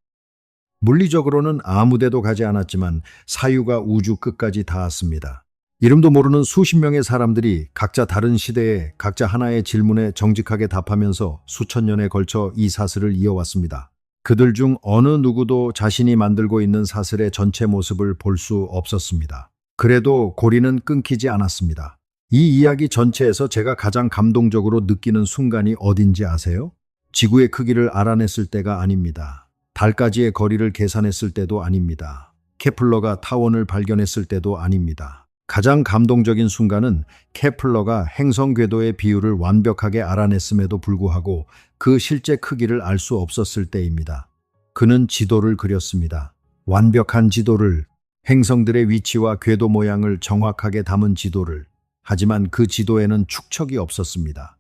물리적으로는 아무데도 가지 않았지만 사유가 우주 끝까지 닿았습니다. 이름도 모르는 수십 명의 사람들이 각자 다른 시대에 각자 하나의 질문에 정직하게 답하면서 수천 년에 걸쳐 이 사슬을 이어왔습니다. 그들 중 어느 누구도 자신이 만들고 있는 사슬의 전체 모습을 볼 수 없었습니다. 그래도 고리는 끊기지 않았습니다. 이 이야기 전체에서 제가 가장 감동적으로 느끼는 순간이 어딘지 아세요? 지구의 크기를 알아냈을 때가 아닙니다. 달까지의 거리를 계산했을 때도 아닙니다. 케플러가 타원을 발견했을 때도 아닙니다. 가장 감동적인 순간은 케플러가 행성 궤도의 비율을 완벽하게 알아냈음에도 불구하고 그 실제 크기를 알 수 없었을 때입니다. 그는 지도를 그렸습니다. 완벽한 지도를, 행성들의 위치와 궤도 모양을 정확하게 담은 지도를. 하지만 그 지도에는 축척이 없었습니다.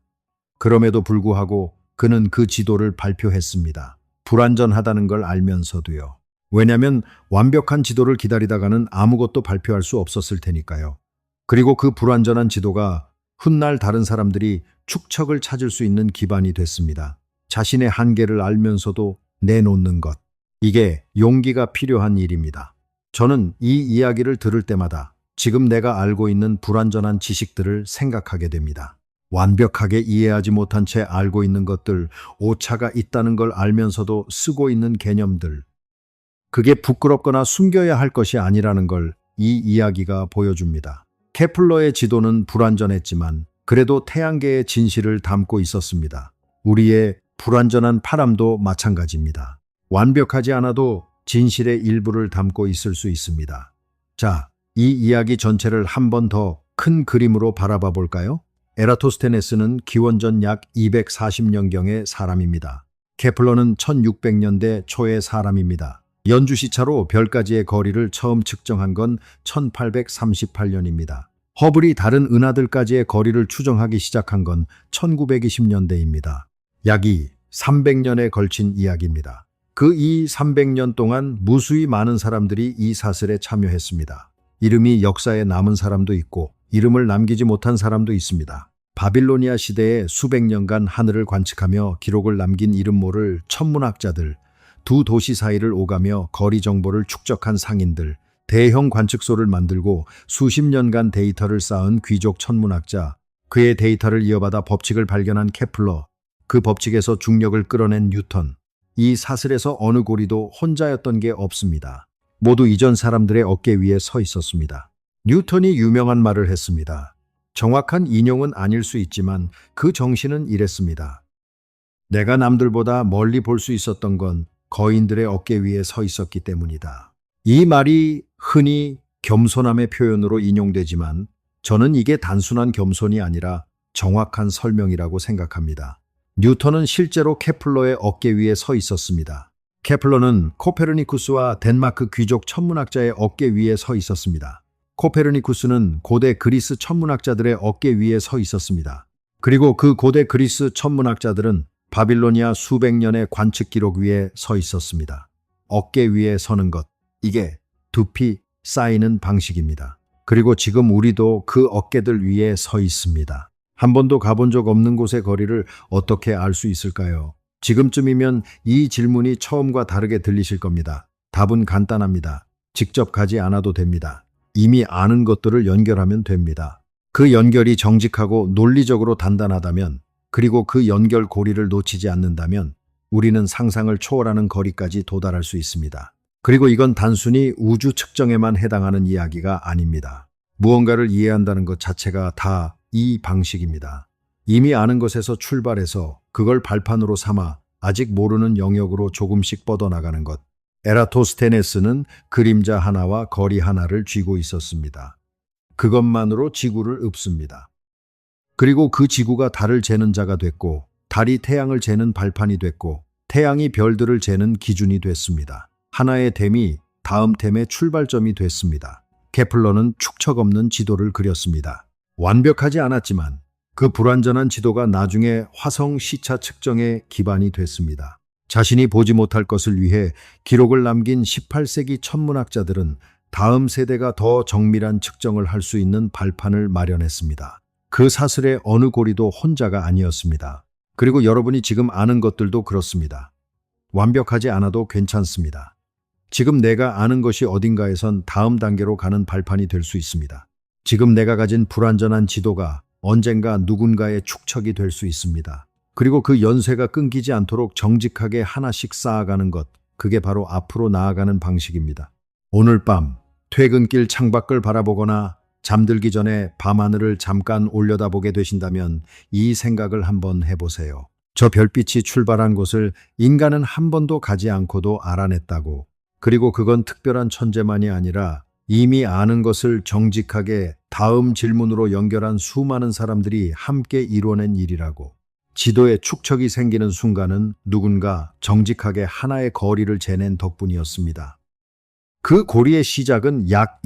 그럼에도 불구하고 그는 그 지도를 발표했습니다. 불완전하다는 걸 알면서도요. 왜냐하면 완벽한 지도를 기다리다가는 아무것도 발표할 수 없었을 테니까요. 그리고 그 불완전한 지도가 훗날 다른 사람들이 축척을 찾을 수 있는 기반이 됐습니다. 자신의 한계를 알면서도 내놓는 것. 이게 용기가 필요한 일입니다. 저는 이 이야기를 들을 때마다 지금 내가 알고 있는 불완전한 지식들을 생각하게 됩니다. 완벽하게 이해하지 못한 채 알고 있는 것들, 오차가 있다는 걸 알면서도 쓰고 있는 개념들. 그게 부끄럽거나 숨겨야 할 것이 아니라는 걸 이 이야기가 보여줍니다. 케플러의 지도는 불완전했지만 그래도 태양계의 진실을 담고 있었습니다. 우리의 불완전한 파람도 마찬가지입니다. 완벽하지 않아도 진실의 일부를 담고 있을 수 있습니다. 자, 이 이야기 전체를 한 번 더 큰 그림으로 바라봐 볼까요? 에라토스테네스는 기원전 약 240년경의 사람입니다. 케플러는 1600년대 초의 사람입니다. 연주시차로 별까지의 거리를 처음 측정한 건 1838년입니다. 허블이 다른 은하들까지의 거리를 추정하기 시작한 건 1920년대입니다. 약 300년에 걸친 이야기입니다. 그 300년 동안 무수히 많은 사람들이 이 사슬에 참여했습니다. 이름이 역사에 남은 사람도 있고 이름을 남기지 못한 사람도 있습니다. 바빌로니아 시대에 수백 년간 하늘을 관측하며 기록을 남긴 이름 모를 천문학자들, 두 도시 사이를 오가며 거리 정보를 축적한 상인들, 대형 관측소를 만들고 수십 년간 데이터를 쌓은 귀족 천문학자, 그의 데이터를 이어받아 법칙을 발견한 케플러, 그 법칙에서 중력을 끌어낸 뉴턴. 이 사슬에서 어느 고리도 혼자였던 게 없습니다. 모두 이전 사람들의 어깨 위에 서 있었습니다. 뉴턴이 유명한 말을 했습니다. 정확한 인용은 아닐 수 있지만 그 정신은 이랬습니다. 내가 남들보다 멀리 볼 수 있었던 건 거인들의 어깨 위에 서 있었기 때문이다. 이 말이 흔히 겸손함의 표현으로 인용되지만 저는 이게 단순한 겸손이 아니라 정확한 설명이라고 생각합니다. 뉴턴은 실제로 케플러의 어깨 위에 서 있었습니다. 케플러는 코페르니쿠스와 덴마크 귀족 천문학자의 어깨 위에 서 있었습니다. 코페르니쿠스는 고대 그리스 천문학자들의 어깨 위에 서 있었습니다. 그리고 그 고대 그리스 천문학자들은 바빌로니아 수백 년의 관측 기록 위에 서 있었습니다. 어깨 위에 서는 것, 이게 두피 쌓이는 방식입니다. 그리고 지금 우리도 그 어깨들 위에 서 있습니다. 한 번도 가본 적 없는 곳의 거리를 어떻게 알 수 있을까요? 지금쯤이면 이 질문이 처음과 다르게 들리실 겁니다. 답은 간단합니다. 직접 가지 않아도 됩니다. 이미 아는 것들을 연결하면 됩니다. 그 연결이 정직하고 논리적으로 단단하다면, 그리고 그 연결 고리를 놓치지 않는다면 우리는 상상을 초월하는 거리까지 도달할 수 있습니다. 그리고 이건 단순히 우주 측정에만 해당하는 이야기가 아닙니다. 무언가를 이해한다는 것 자체가 다 이 방식입니다. 이미 아는 것에서 출발해서 그걸 발판으로 삼아 아직 모르는 영역으로 조금씩 뻗어나가는 것. 에라토스테네스는 그림자 하나와 거리 하나를 쥐고 있었습니다. 그것만으로 지구를 읊습니다. 그리고 그 지구가 달을 재는 자가 됐고, 달이 태양을 재는 발판이 됐고, 태양이 별들을 재는 기준이 됐습니다. 하나의 댐이 다음 댐의 출발점이 됐습니다. 케플러는 축척 없는 지도를 그렸습니다. 완벽하지 않았지만 그 불완전한 지도가 나중에 화성 시차 측정의 기반이 됐습니다. 자신이 보지 못할 것을 위해 기록을 남긴 18세기 천문학자들은 다음 세대가 더 정밀한 측정을 할 수 있는 발판을 마련했습니다. 그 사슬의 어느 고리도 혼자가 아니었습니다. 그리고 여러분이 지금 아는 것들도 그렇습니다. 완벽하지 않아도 괜찮습니다. 지금 내가 아는 것이 어딘가에선 다음 단계로 가는 발판이 될 수 있습니다. 지금 내가 가진 불완전한 지도가 언젠가 누군가의 축척이 될 수 있습니다. 그리고 그 연쇄가 끊기지 않도록 정직하게 하나씩 쌓아가는 것, 그게 바로 앞으로 나아가는 방식입니다. 오늘 밤 퇴근길 창밖을 바라보거나 잠들기 전에 밤하늘을 잠깐 올려다보게 되신다면 이 생각을 한번 해보세요. 저 별빛이 출발한 곳을 인간은 한 번도 가지 않고도 알아냈다고. 그리고 그건 특별한 천재만이 아니라 이미 아는 것을 정직하게 다음 질문으로 연결한 수많은 사람들이 함께 이뤄낸 일이라고. 지도에 축척이 생기는 순간은 누군가 정직하게 하나의 거리를 재낸 덕분이었습니다. 그 고리의 시작은 약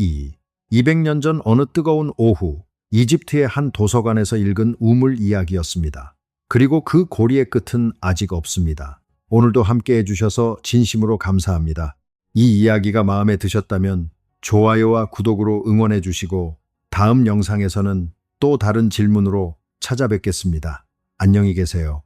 200년 전 어느 뜨거운 오후 이집트의 한 도서관에서 읽은 우물 이야기였습니다. 그리고 그 고리의 끝은 아직 없습니다. 오늘도 함께 해주셔서 진심으로 감사합니다. 이 이야기가 마음에 드셨다면 좋아요와 구독으로 응원해 주시고 다음 영상에서는 또 다른 질문으로 찾아뵙겠습니다. 안녕히 계세요.